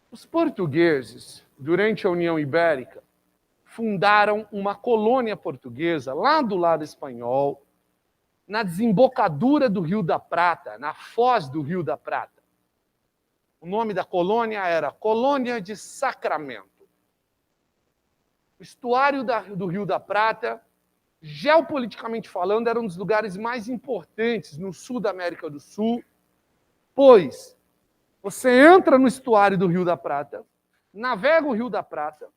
Os portugueses, durante a União Ibérica, fundaram uma colônia portuguesa lá do lado espanhol, na desembocadura do Rio da Prata, na foz do Rio da Prata. O nome da colônia era Colônia de Sacramento. O estuário do Rio da Prata, geopoliticamente falando, era um dos lugares mais importantes no sul da América do Sul, pois você entra no estuário do Rio da Prata, navega o Rio da Prata,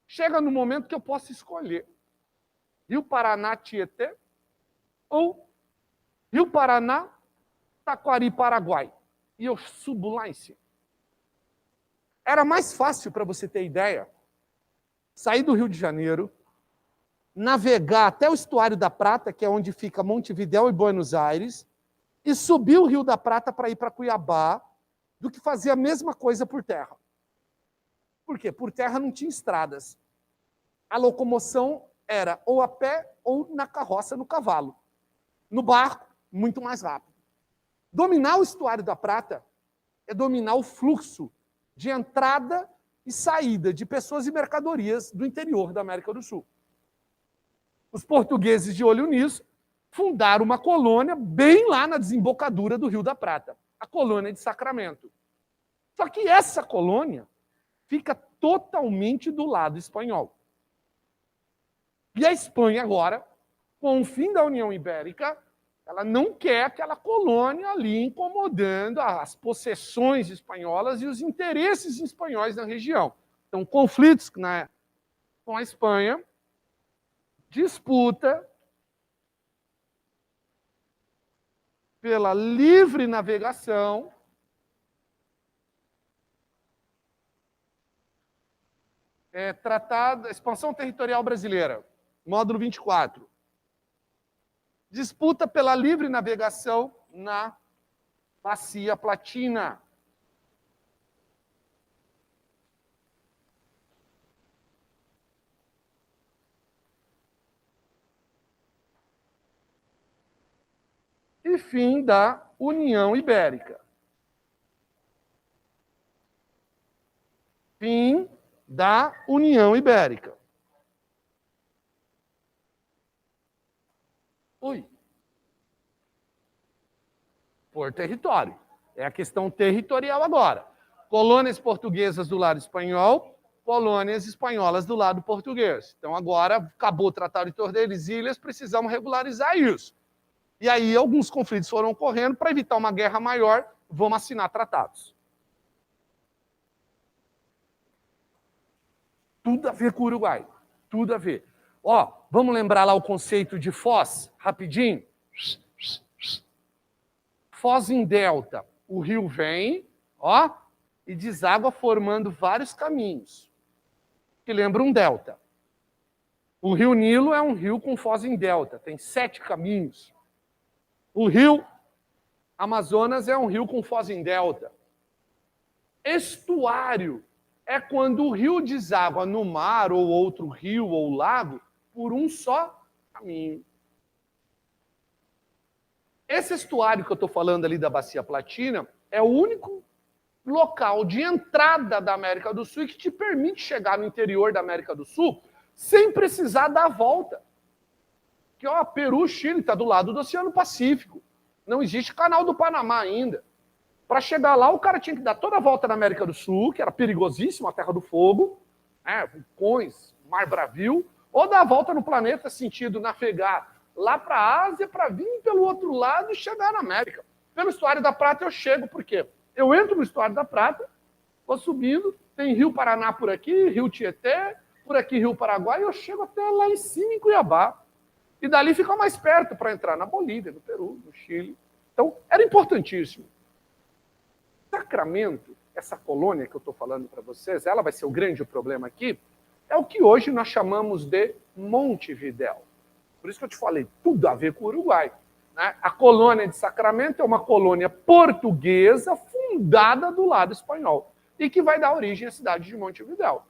chega no momento que eu posso escolher Rio Paraná, Tietê, ou Rio Paraná, Taquari, Paraguai. E eu subo lá em cima. Era mais fácil, para você ter ideia, sair do Rio de Janeiro, navegar até o estuário da Prata, que é onde fica Montevidéu e Buenos Aires, e subir o Rio da Prata para ir para Cuiabá, do que fazer a mesma coisa por terra. Por quê? Por terra não tinha estradas. A locomoção era ou a pé ou na carroça, no cavalo. No barco, muito mais rápido. Dominar o estuário da Prata é dominar o fluxo de entrada e saída de pessoas e mercadorias do interior da América do Sul. Os portugueses, de olho nisso, fundaram uma colônia bem lá na desembocadura do Rio da Prata, a colônia de Sacramento. Só que essa colônia fica totalmente do lado espanhol. E a Espanha agora, com o fim da União Ibérica, ela não quer aquela colônia ali incomodando as possessões espanholas e os interesses espanhóis na região. Então, conflitos com a Espanha, disputa pela livre navegação tratado, expansão territorial brasileira, módulo 24. Disputa pela livre navegação na Bacia Platina. E fim da União Ibérica. Fim da União Ibérica. Oi. Por território. É a questão territorial agora. Colônias portuguesas do lado espanhol, colônias espanholas do lado português. Então agora acabou o Tratado de Tordesilhas, precisamos regularizar isso. E aí alguns conflitos foram ocorrendo, para evitar uma guerra maior, vamos assinar tratados. Tudo a ver com o Uruguai. Tudo a ver. Ó, vamos lembrar lá o conceito de foz, rapidinho? Foz em delta. O rio vem, ó, e deságua formando vários caminhos, que lembra um delta. O rio Nilo é um rio com foz em delta, tem 7 caminhos. O rio Amazonas é um rio com foz em delta. Estuário é quando o rio deságua no mar ou outro rio ou lago por um só caminho. Esse estuário que eu estou falando ali da Bacia Platina é o único local de entrada da América do Sul e que te permite chegar no interior da América do Sul sem precisar dar a volta. Que ó, Peru, Chile, está do lado do Oceano Pacífico. Não existe canal do Panamá ainda. Para chegar lá, o cara tinha que dar toda a volta na América do Sul, que era perigosíssimo, a Terra do Fogo, vulcões, Mar Bravio, ou dar a volta no planeta, sentido navegar lá para a Ásia para vir pelo outro lado e chegar na América. Pelo Estuário da Prata eu chego, por quê? Eu entro no Estuário da Prata, vou subindo, tem Rio Paraná por aqui, Rio Tietê, por aqui Rio Paraguai, e eu chego até lá em cima, em Cuiabá. E dali fica mais perto para entrar na Bolívia, no Peru, no Chile. Então, era importantíssimo. Sacramento, essa colônia que eu estou falando para vocês, ela vai ser o grande problema aqui, é o que hoje nós chamamos de Montevidéu. Por isso que eu te falei, tudo a ver com o Uruguai. Né? A colônia de Sacramento é uma colônia portuguesa fundada do lado espanhol e que vai dar origem à cidade de Montevidéu.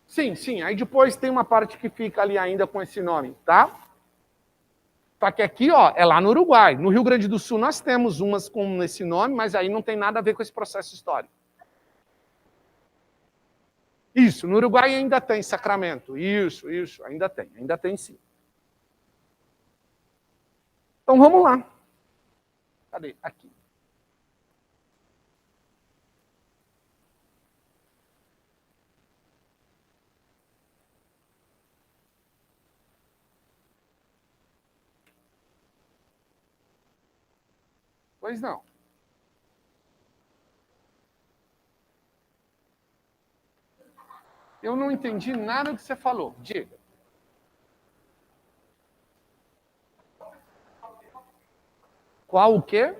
Sim, sim. Aí depois tem uma parte que fica ali ainda com esse nome, tá? Só que aqui, ó, é lá no Uruguai. No Rio Grande do Sul nós temos umas com esse nome, mas aí não tem nada a ver com esse processo histórico. Isso, no Uruguai ainda tem Sacramento. Isso, ainda tem sim. Então vamos lá. Cadê? Aqui. Pois não. Eu não entendi nada do que você falou. Diga. Qual o quê?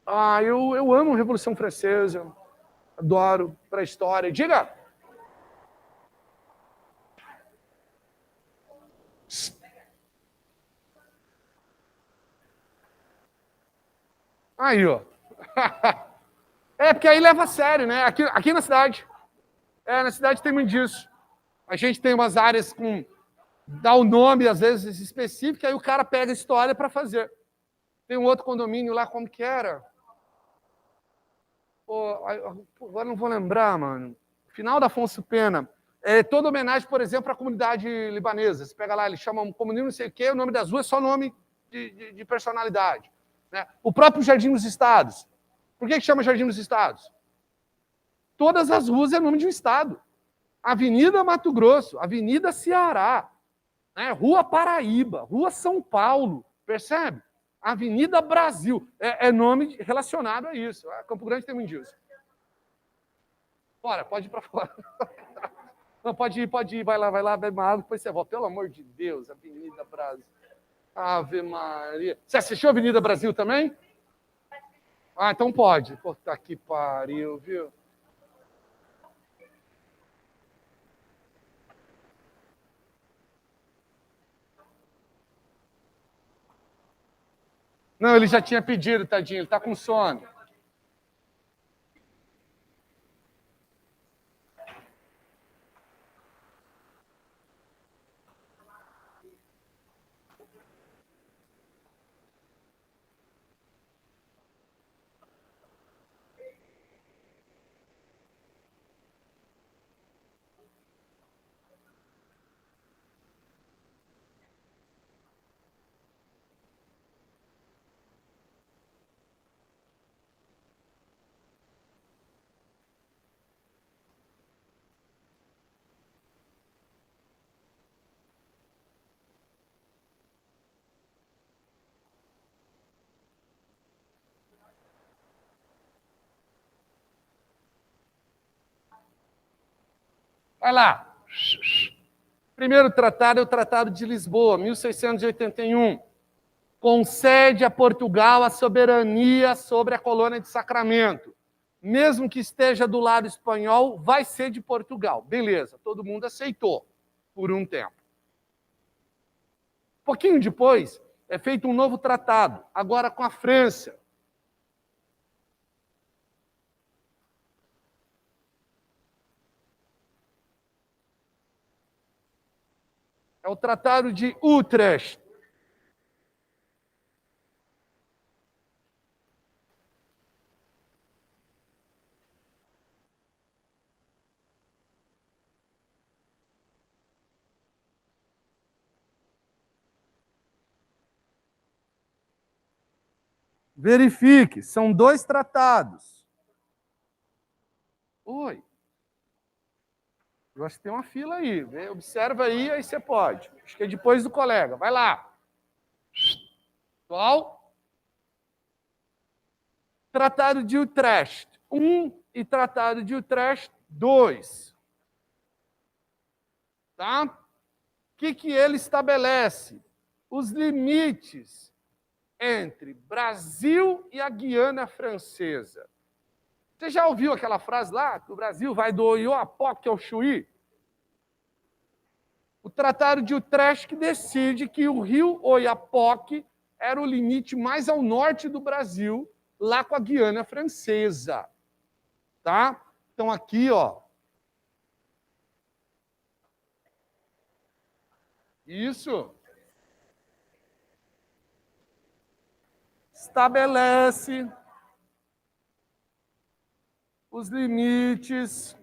Ah, eu amo a Revolução Francesa. Adoro pré-história. Diga. Aí, ó. É, porque aí leva a sério, né? Aqui na cidade. Na cidade tem muito disso. A gente tem umas áreas com... dá o nome, às vezes, específico, aí o cara pega a história para fazer. Tem um outro condomínio lá, como que era? Pô, agora não vou lembrar, mano. Final da Afonso Pena. É toda homenagem, por exemplo, à comunidade libanesa. Você pega lá, eles chamam comunidade não sei o quê, o nome das ruas é só nome de personalidade. Né? O próprio Jardim dos Estados. Por que chama Jardim dos Estados? Todas as ruas é nome de um estado. Avenida Mato Grosso, Avenida Ceará, né? Rua Paraíba, Rua São Paulo, percebe? Avenida Brasil, é nome relacionado a isso. Campo Grande tem muito disso. Bora, pode ir para fora. Não, pode ir, vai lá, bebe uma água, depois você volta. Pelo amor de Deus, Avenida Brasil. Ave Maria. Você assistiu a Avenida Brasil também? Ah, então pode. Puta que pariu, viu? Não, ele já tinha pedido, tadinho, ele tá com sono. Vai lá. Primeiro tratado é o Tratado de Lisboa, 1681. Concede a Portugal a soberania sobre a colônia de Sacramento. Mesmo que esteja do lado espanhol, vai ser de Portugal. Beleza, todo mundo aceitou por um tempo. Pouquinho depois, é feito um novo tratado, agora com a França. É o Tratado de Utrecht. Verifique, são 2 tratados. Oi. Eu acho que tem uma fila aí. Observa aí você pode. Acho que é depois do colega. Vai lá. Pessoal. Tratado de Utrecht 1 e Tratado de Utrecht 2. Tá? O que ele estabelece? Os limites entre Brasil e a Guiana Francesa. Você já ouviu aquela frase lá? Que o Brasil vai do Oiapoque ao Chuí? O Tratado de Utrecht que decide que o rio Oiapoque era o limite mais ao norte do Brasil, lá com a Guiana Francesa. Tá? Então aqui, ó. Isso. Estabelece os limites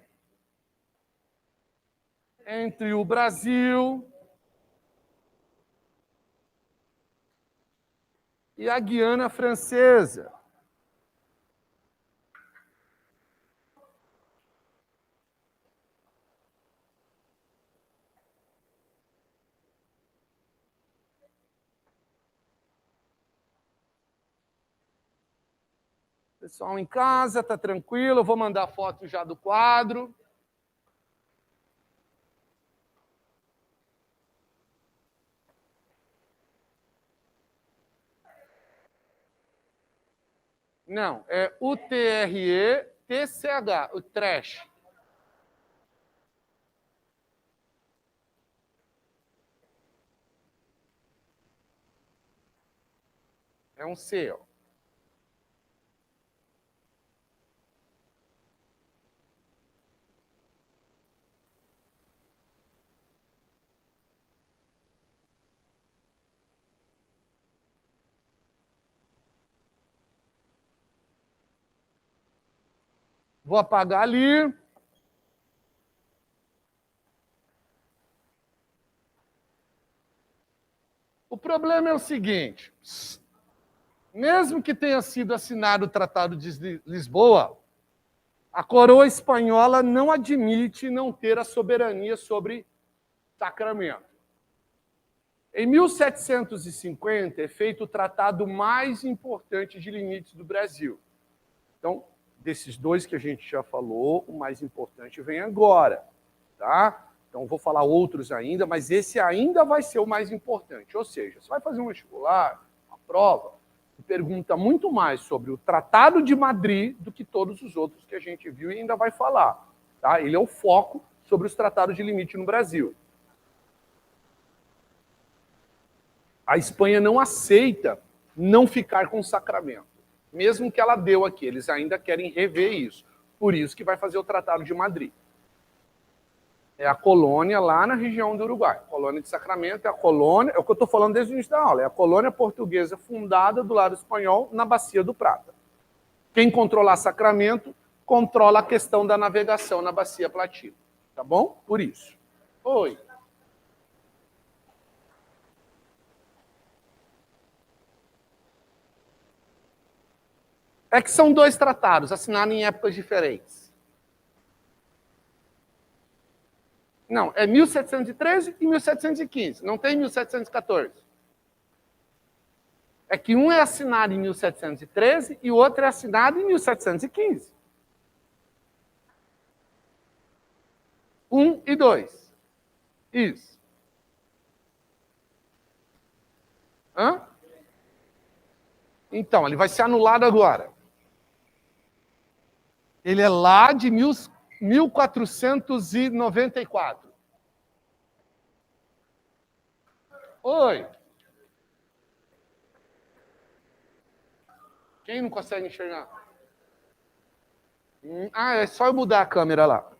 entre o Brasil e a Guiana Francesa. Pessoal em casa, tá tranquilo? Eu vou mandar foto já do quadro. Não, é UTRE-TCH, o trash. É um C, ó. Vou apagar ali. O problema é o seguinte: mesmo que tenha sido assinado o Tratado de Lisboa, a coroa espanhola não admite não ter a soberania sobre Sacramento. Em 1750 é feito o tratado mais importante de limites do Brasil. Então, desses dois que a gente já falou, o mais importante vem agora, tá? Então, vou falar outros ainda, mas esse ainda vai ser o mais importante. Ou seja, você vai fazer um vestibular, uma prova, que pergunta muito mais sobre o Tratado de Madrid do que todos os outros que a gente viu e ainda vai falar. Tá? Ele é o foco sobre os tratados de limite no Brasil. A Espanha não aceita não ficar com o Sacramento. Mesmo que ela deu aqui, eles ainda querem rever isso. Por isso que vai fazer o Tratado de Madrid. É a colônia lá na região do Uruguai. A colônia de Sacramento é a colônia, é o que eu estou falando desde o início da aula, é a colônia portuguesa fundada do lado espanhol na Bacia do Prata. Quem controlar Sacramento, controla a questão da navegação na Bacia Platina. Tá bom? Por isso. Oi. É que são dois tratados, assinados em épocas diferentes. Não, é 1713 e 1715, não tem 1714. É que um é assinado em 1713 e o outro é assinado em 1715. 1 e 2. Isso. Hã? Então, ele vai ser anulado agora. Ele é lá de 1494. Oi. Quem não consegue enxergar? Ah, é só eu mudar a câmera lá.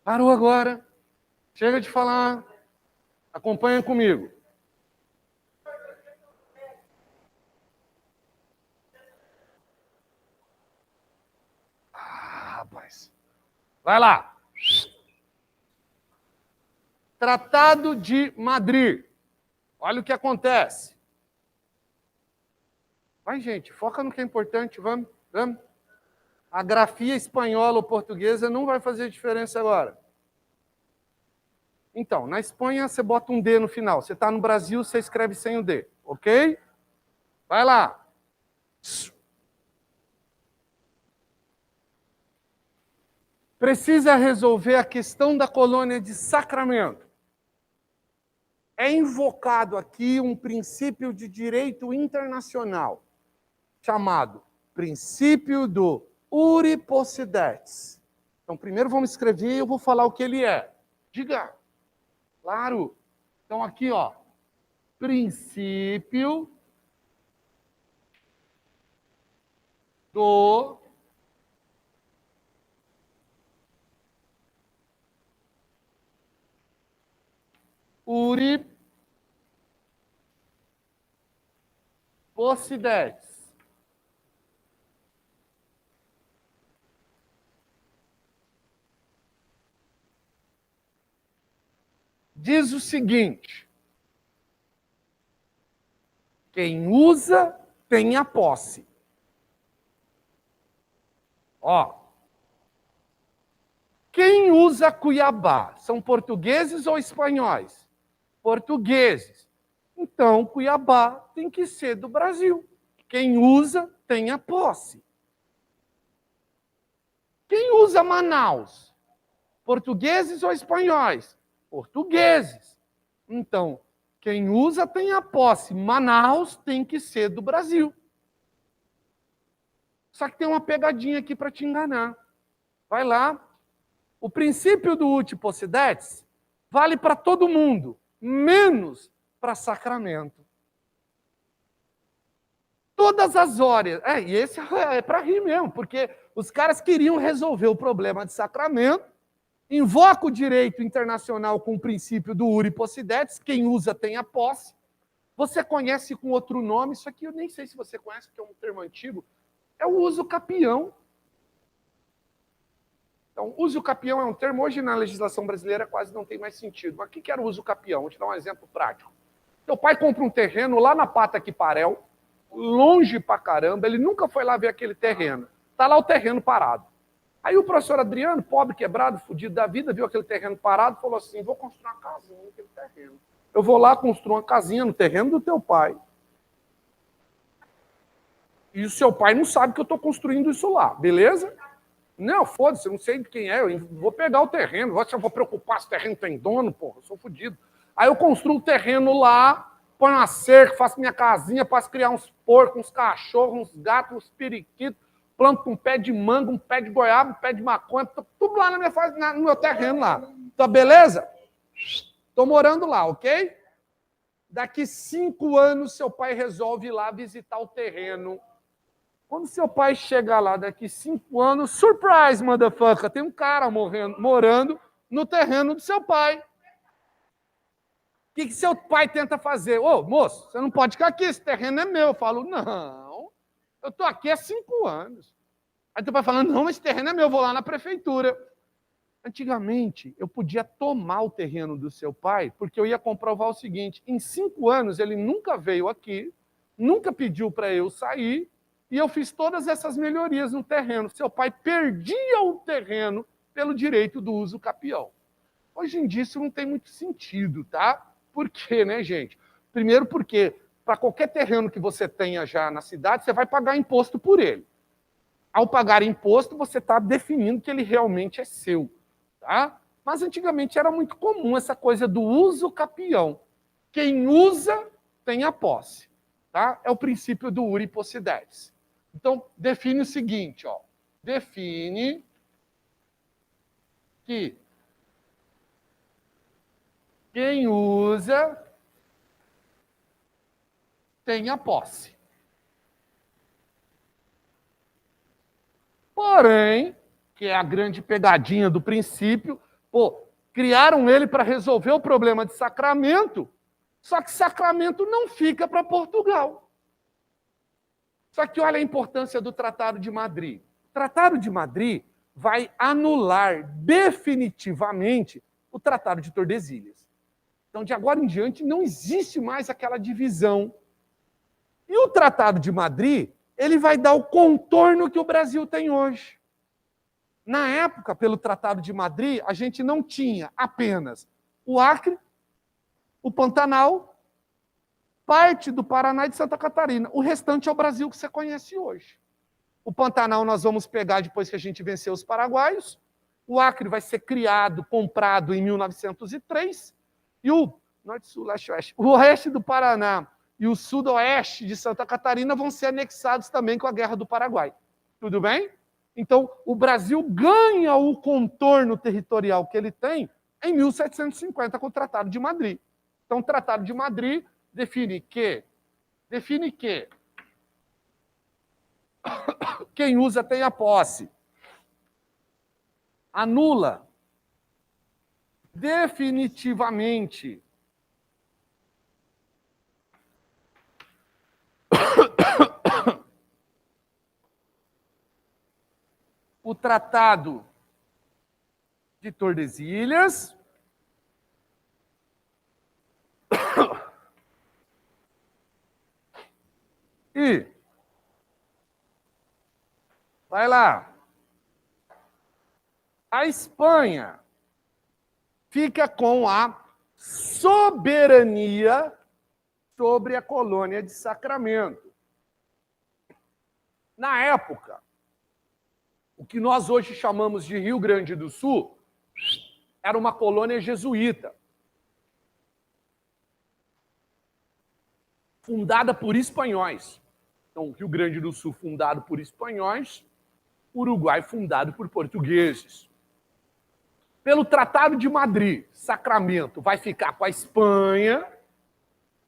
Parou agora. Chega de falar. Acompanha comigo. Rapaz. Vai lá. Tratado de Madrid. Olha o que acontece. Vai, gente, foca no que é importante, vamos. A grafia espanhola ou portuguesa não vai fazer diferença agora. Então, na Espanha você bota um D no final. Você está no Brasil, você escreve sem o D, ok? Vai lá. Precisa resolver a questão da colônia de Sacramento. É invocado aqui um princípio de direito internacional, chamado princípio do Uri Possidetis. Então, primeiro vamos escrever e eu vou falar o que ele é. Diga. Claro. Então, aqui, ó. Princípio do Uri Possidetis. Diz o seguinte: quem usa tem a posse. Ó. Quem usa Cuiabá? São portugueses ou espanhóis? Portugueses. Então, Cuiabá tem que ser do Brasil. Quem usa tem a posse. Quem usa Manaus? Portugueses ou espanhóis? Portugueses. Então, quem usa tem a posse. Manaus tem que ser do Brasil. Só que tem uma pegadinha aqui para te enganar. Vai lá. O princípio do Uti Possidetis vale para todo mundo, menos para Sacramento. Todas as horas. E esse é para rir mesmo, porque os caras queriam resolver o problema de Sacramento, invoca o direito internacional com o princípio do Uri Possidetis, quem usa tem a posse. Você conhece com outro nome, isso aqui eu nem sei se você conhece, porque é um termo antigo, é o uso capião. Então, uso capião é um termo, hoje na legislação brasileira quase não tem mais sentido. Mas o que era o uso capião? Vou te dar um exemplo prático. Teu pai compra um terreno lá na Pata Quiparel, longe pra caramba, ele nunca foi lá ver aquele terreno. Tá lá o terreno parado. Aí o professor Adriano, pobre, quebrado, fudido da vida, viu aquele terreno parado e falou assim, vou construir uma casinha naquele terreno. Eu vou lá construir uma casinha no terreno do teu pai. E o seu pai não sabe que eu estou construindo isso lá, beleza? Não, foda-se, eu não sei de quem é, eu vou pegar o terreno, eu vou preocupar se o terreno tem dono, porra, eu sou fodido. Aí eu construo o terreno lá, ponho uma cerca, faço minha casinha, posso criar uns porcos, uns cachorros, uns gatos, uns periquitos, planto um pé de manga, um pé de goiaba, um pé de maconha, tudo lá no meu terreno lá. Tá beleza? Estou morando lá, ok? Daqui 5 anos, seu pai resolve ir lá visitar o terreno. Quando seu pai chegar lá daqui 5 anos, surprise, motherfucker, tem um cara morando no terreno do seu pai. O que seu pai tenta fazer? Ô, moço, você não pode ficar aqui, esse terreno é meu. Eu falo, não, eu estou aqui há 5 anos. Aí teu pai fala, não, esse terreno é meu, eu vou lá na prefeitura. Antigamente, eu podia tomar o terreno do seu pai, porque eu ia comprovar o seguinte, em 5 anos ele nunca veio aqui, nunca pediu para eu sair, e eu fiz todas essas melhorias no terreno. Seu pai perdia o terreno pelo direito do uso capião. Hoje em dia isso não tem muito sentido, tá? Por quê, né, gente? Primeiro porque para qualquer terreno que você tenha já na cidade, você vai pagar imposto por ele. Ao pagar imposto, você está definindo que ele realmente é seu, tá? Mas antigamente era muito comum essa coisa do uso capião. Quem usa tem a posse, tá? É o princípio do Uri Possidetis. Então, define o seguinte, ó. Define que quem usa tem a posse. Porém, que é a grande pegadinha do princípio, Pô, criaram ele para resolver o problema de Sacramento, só que Sacramento não fica para Portugal. Só que olha a importância do Tratado de Madrid. O Tratado de Madrid vai anular definitivamente o Tratado de Tordesilhas. Então, de agora em diante, não existe mais aquela divisão. E o Tratado de Madrid, ele vai dar o contorno que o Brasil tem hoje. Na época, pelo Tratado de Madrid, a gente não tinha apenas o Acre, o Pantanal, parte do Paraná e de Santa Catarina. O restante é o Brasil que você conhece hoje. O Pantanal nós vamos pegar depois que a gente venceu os paraguaios. O Acre vai ser criado, comprado em 1903. E o norte, sul, leste, oeste. O oeste do Paraná e o sudoeste de Santa Catarina vão ser anexados também com a Guerra do Paraguai. Tudo bem? Então, o Brasil ganha o contorno territorial que ele tem em 1750 com o Tratado de Madrid. Então, o Tratado de Madrid define que quem usa tem a posse. Anula definitivamente o Tratado de Tordesilhas e vai lá. A Espanha fica com a soberania sobre a colônia de Sacramento. Na época, o que nós hoje chamamos de Rio Grande do Sul era uma colônia jesuíta, fundada por espanhóis. Então, Rio Grande do Sul fundado por espanhóis, Uruguai fundado por portugueses. Pelo Tratado de Madrid, Sacramento vai ficar com a Espanha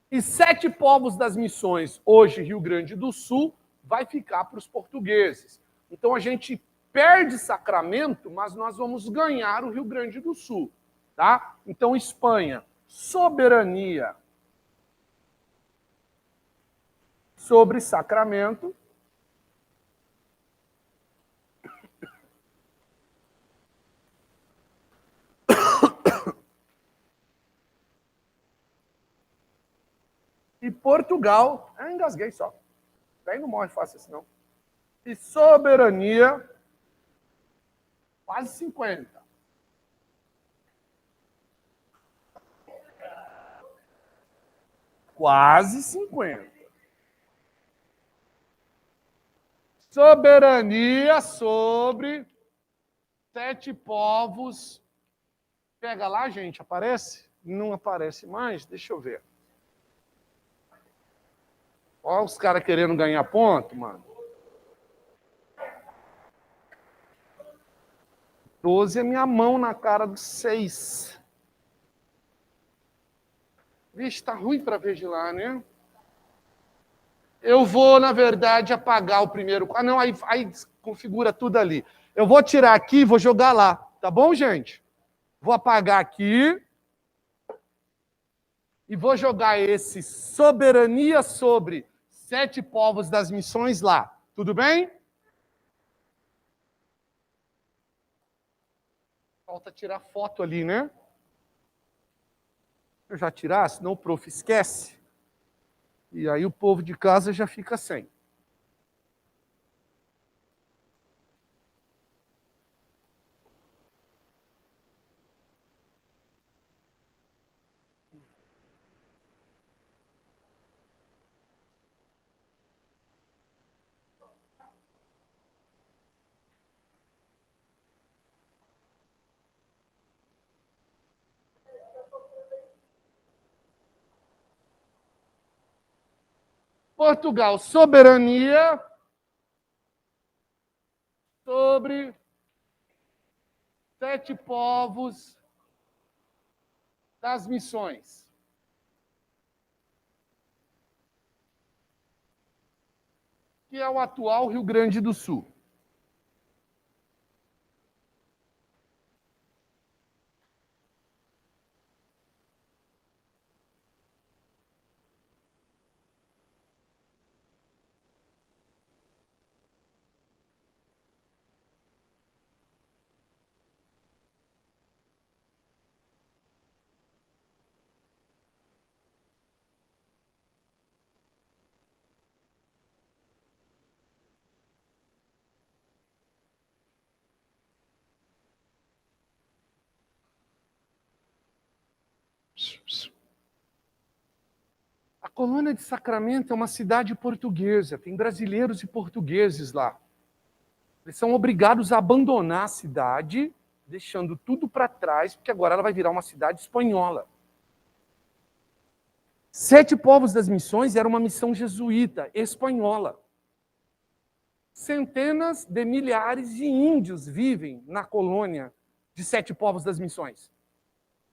e 7 povos das missões, hoje Rio Grande do Sul, vai ficar para os portugueses. Então a gente perde Sacramento, mas nós vamos ganhar o Rio Grande do Sul. Tá? Então, Espanha, soberania sobre Sacramento. E Portugal, engasguei só. Daí não morre fácil assim, não. E soberania, quase 50. Quase 50. Soberania sobre 7 povos. Pega lá, gente, aparece? Não aparece mais? Deixa eu ver. Olha os caras querendo ganhar ponto, mano. 12 é minha mão na cara do 6. Vixe, tá ruim para vigilar, né? Eu vou, na verdade, apagar o primeiro. Ah, não, aí configura tudo ali. Eu vou tirar aqui e vou jogar lá. Tá bom, gente? Vou apagar aqui. E vou jogar esse soberania sobre 7 povos das missões lá. Tudo bem? Falta tirar foto ali, né? Eu já tirar, senão o prof esquece. E aí o povo de casa já fica sem. Portugal, soberania sobre 7 povos das missões. Que é o atual Rio Grande do Sul. Colônia de Sacramento é uma cidade portuguesa, tem brasileiros e portugueses lá. Eles são obrigados a abandonar a cidade, deixando tudo para trás, porque agora ela vai virar uma cidade espanhola. Sete Povos das Missões era uma missão jesuíta, espanhola. Centenas de milhares de índios vivem na colônia de Sete Povos das Missões,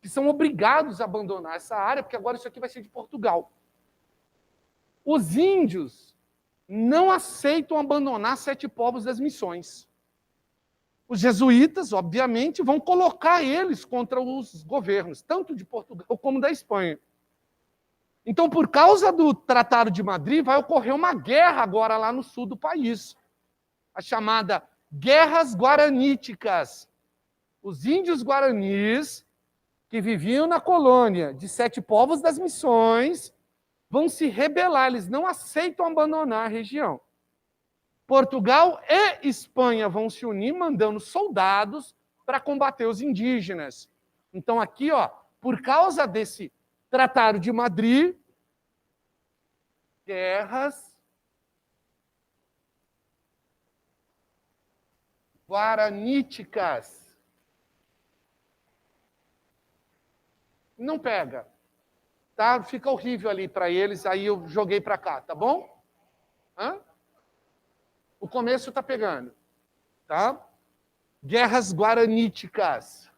que são obrigados a abandonar essa área, porque agora isso aqui vai ser de Portugal. Os índios não aceitam abandonar Sete Povos das Missões. Os jesuítas, obviamente, vão colocar eles contra os governos, tanto de Portugal como da Espanha. Então, por causa do Tratado de Madrid, vai ocorrer uma guerra agora lá no sul do país, a chamada Guerras Guaraníticas. Os índios guaranis, que viviam na colônia de Sete Povos das Missões, vão se rebelar, eles não aceitam abandonar a região. Portugal e Espanha vão se unir, mandando soldados para combater os indígenas. Então, aqui, ó, por causa desse Tratado de Madrid, guerras guaraníticas. Não pega. Tá? Fica horrível ali para eles, aí eu joguei para cá, tá bom? Hã? O começo tá pegando, tá? Guerras guaraníticas.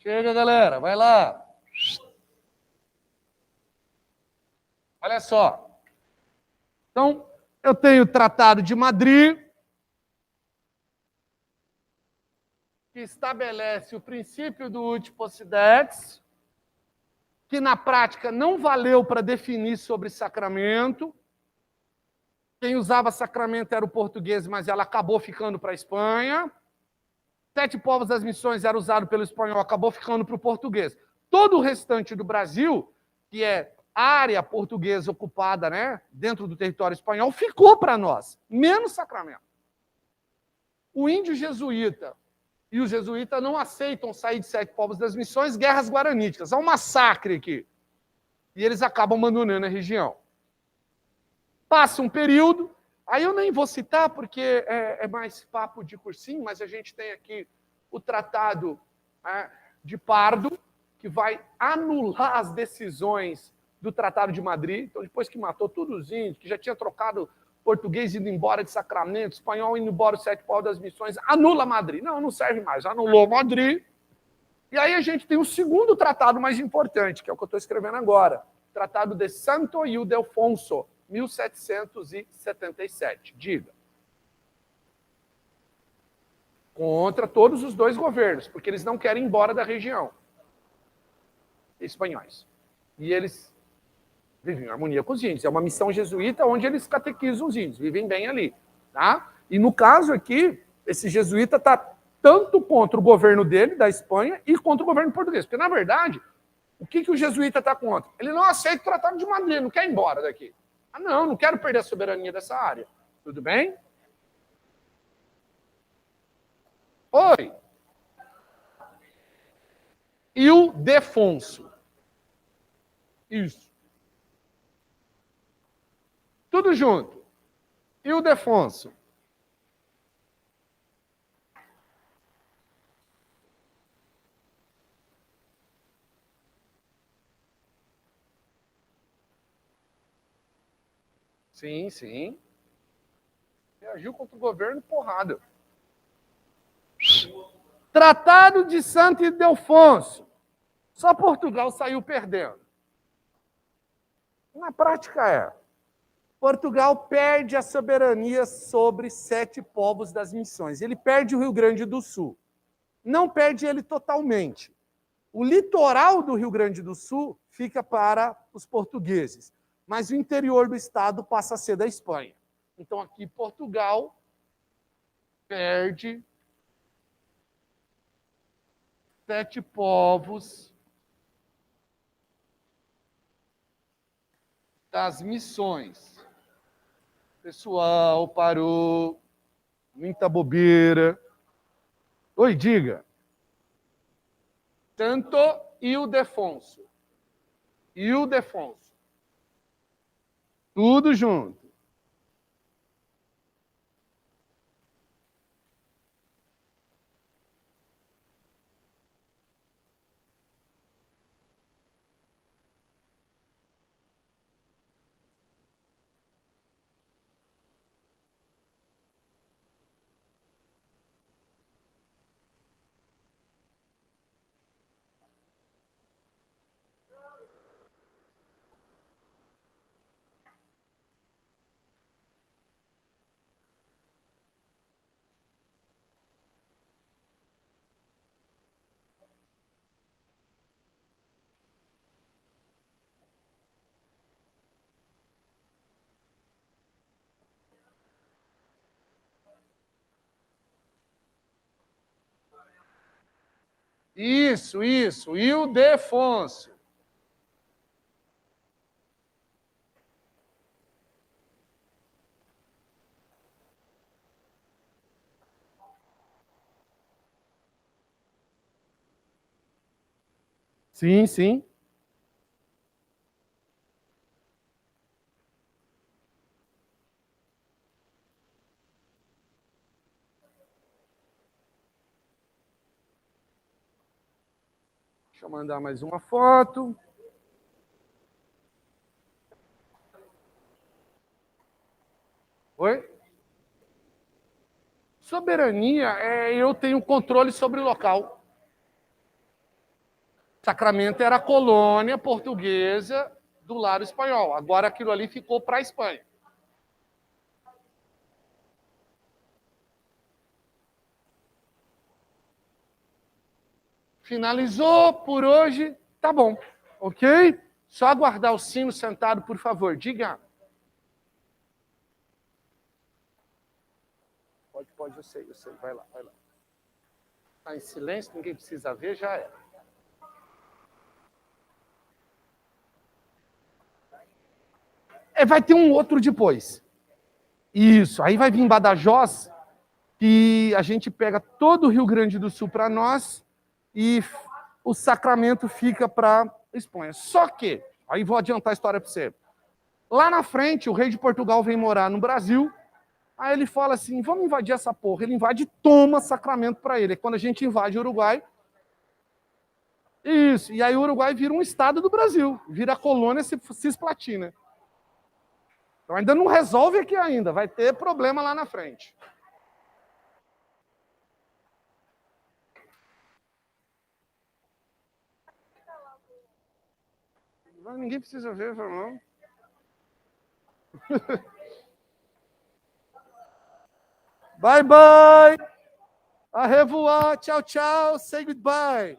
Chega, galera, vai lá. Olha só. Então, eu tenho o Tratado de Madrid, que estabelece o princípio do ut possidetis, que na prática não valeu para definir sobre sacramento. Quem usava sacramento era o português, mas ela acabou ficando para a Espanha. Sete Povos das Missões era usado pelo espanhol, acabou ficando para o português. Todo o restante do Brasil, que é área portuguesa ocupada, né, dentro do território espanhol, ficou para nós, menos Sacramento. O índio jesuíta e os jesuítas não aceitam sair de Sete Povos das Missões, guerras guaraníticas. Há um massacre aqui. E eles acabam abandonando a região. Passa um período, aí eu nem vou citar, porque é mais papo de cursinho, mas a gente tem aqui o Tratado de Pardo, que vai anular as decisões do Tratado de Madrid. Então, depois que matou todos os índios, que já tinha trocado português indo embora de Sacramento, espanhol indo embora dos Sete Povos das Missões, anula Madrid. Não, não serve mais, anulou Madrid. E aí a gente tem o segundo tratado mais importante, que é o que eu estou escrevendo agora, Tratado de Santo Ildefonso, 1777. Diga. Contra todos os dois governos, porque eles não querem ir embora da região. Espanhóis. E eles vivem em harmonia com os índios. É uma missão jesuíta onde eles catequizam os índios, vivem bem ali. Tá? E no caso aqui, esse jesuíta está tanto contra o governo dele, da Espanha, e contra o governo português. Porque, na verdade, o que o jesuíta está contra? Ele não aceita o Tratado de Madrid, não quer ir embora daqui. Ah, não quero perder a soberania dessa área. Tudo bem? Oi. Ildefonso. Isso. Tudo junto. Ildefonso. Sim, sim. Reagiu contra o governo, porrada. Tratado de Santo Ildefonso. Só Portugal saiu perdendo. Na prática Portugal perde a soberania sobre 7 povos das missões. Ele perde o Rio Grande do Sul. Não perde ele totalmente. O litoral do Rio Grande do Sul fica para os portugueses, mas o interior do estado passa a ser da Espanha. Então aqui Portugal perde 7 povos das missões. Pessoal, parou. Muita bobeira. Oi, diga. Santo Ildefonso. Ildefonso. Tudo junto. Isso. Ildefonso. Sim, sim. Deixa eu mandar mais uma foto. Oi? Soberania é eu tenho controle sobre o local. Sacramento era a colônia portuguesa do lado espanhol. Agora aquilo ali ficou para a Espanha. Finalizou por hoje, tá bom, ok? Só aguardar o sino sentado, por favor. Diga. Pode, eu sei. Vai lá. Está em silêncio, ninguém precisa ver, já é. Vai ter um outro depois. Isso, aí vai vir Badajoz, que a gente pega todo o Rio Grande do Sul para nós e o Sacramento fica para a Espanha. Só que, aí vou adiantar a história para você. Lá na frente, o rei de Portugal vem morar no Brasil, aí ele fala assim, vamos invadir essa porra. Ele invade e toma Sacramento para ele. É quando a gente invade o Uruguai. Isso, e aí o Uruguai vira um estado do Brasil, vira a colônia cisplatina. Então ainda não resolve aqui ainda, vai ter problema lá na frente. Ninguém precisa ver, não. Bye, bye. Au revoir. Tchau, tchau. Say goodbye.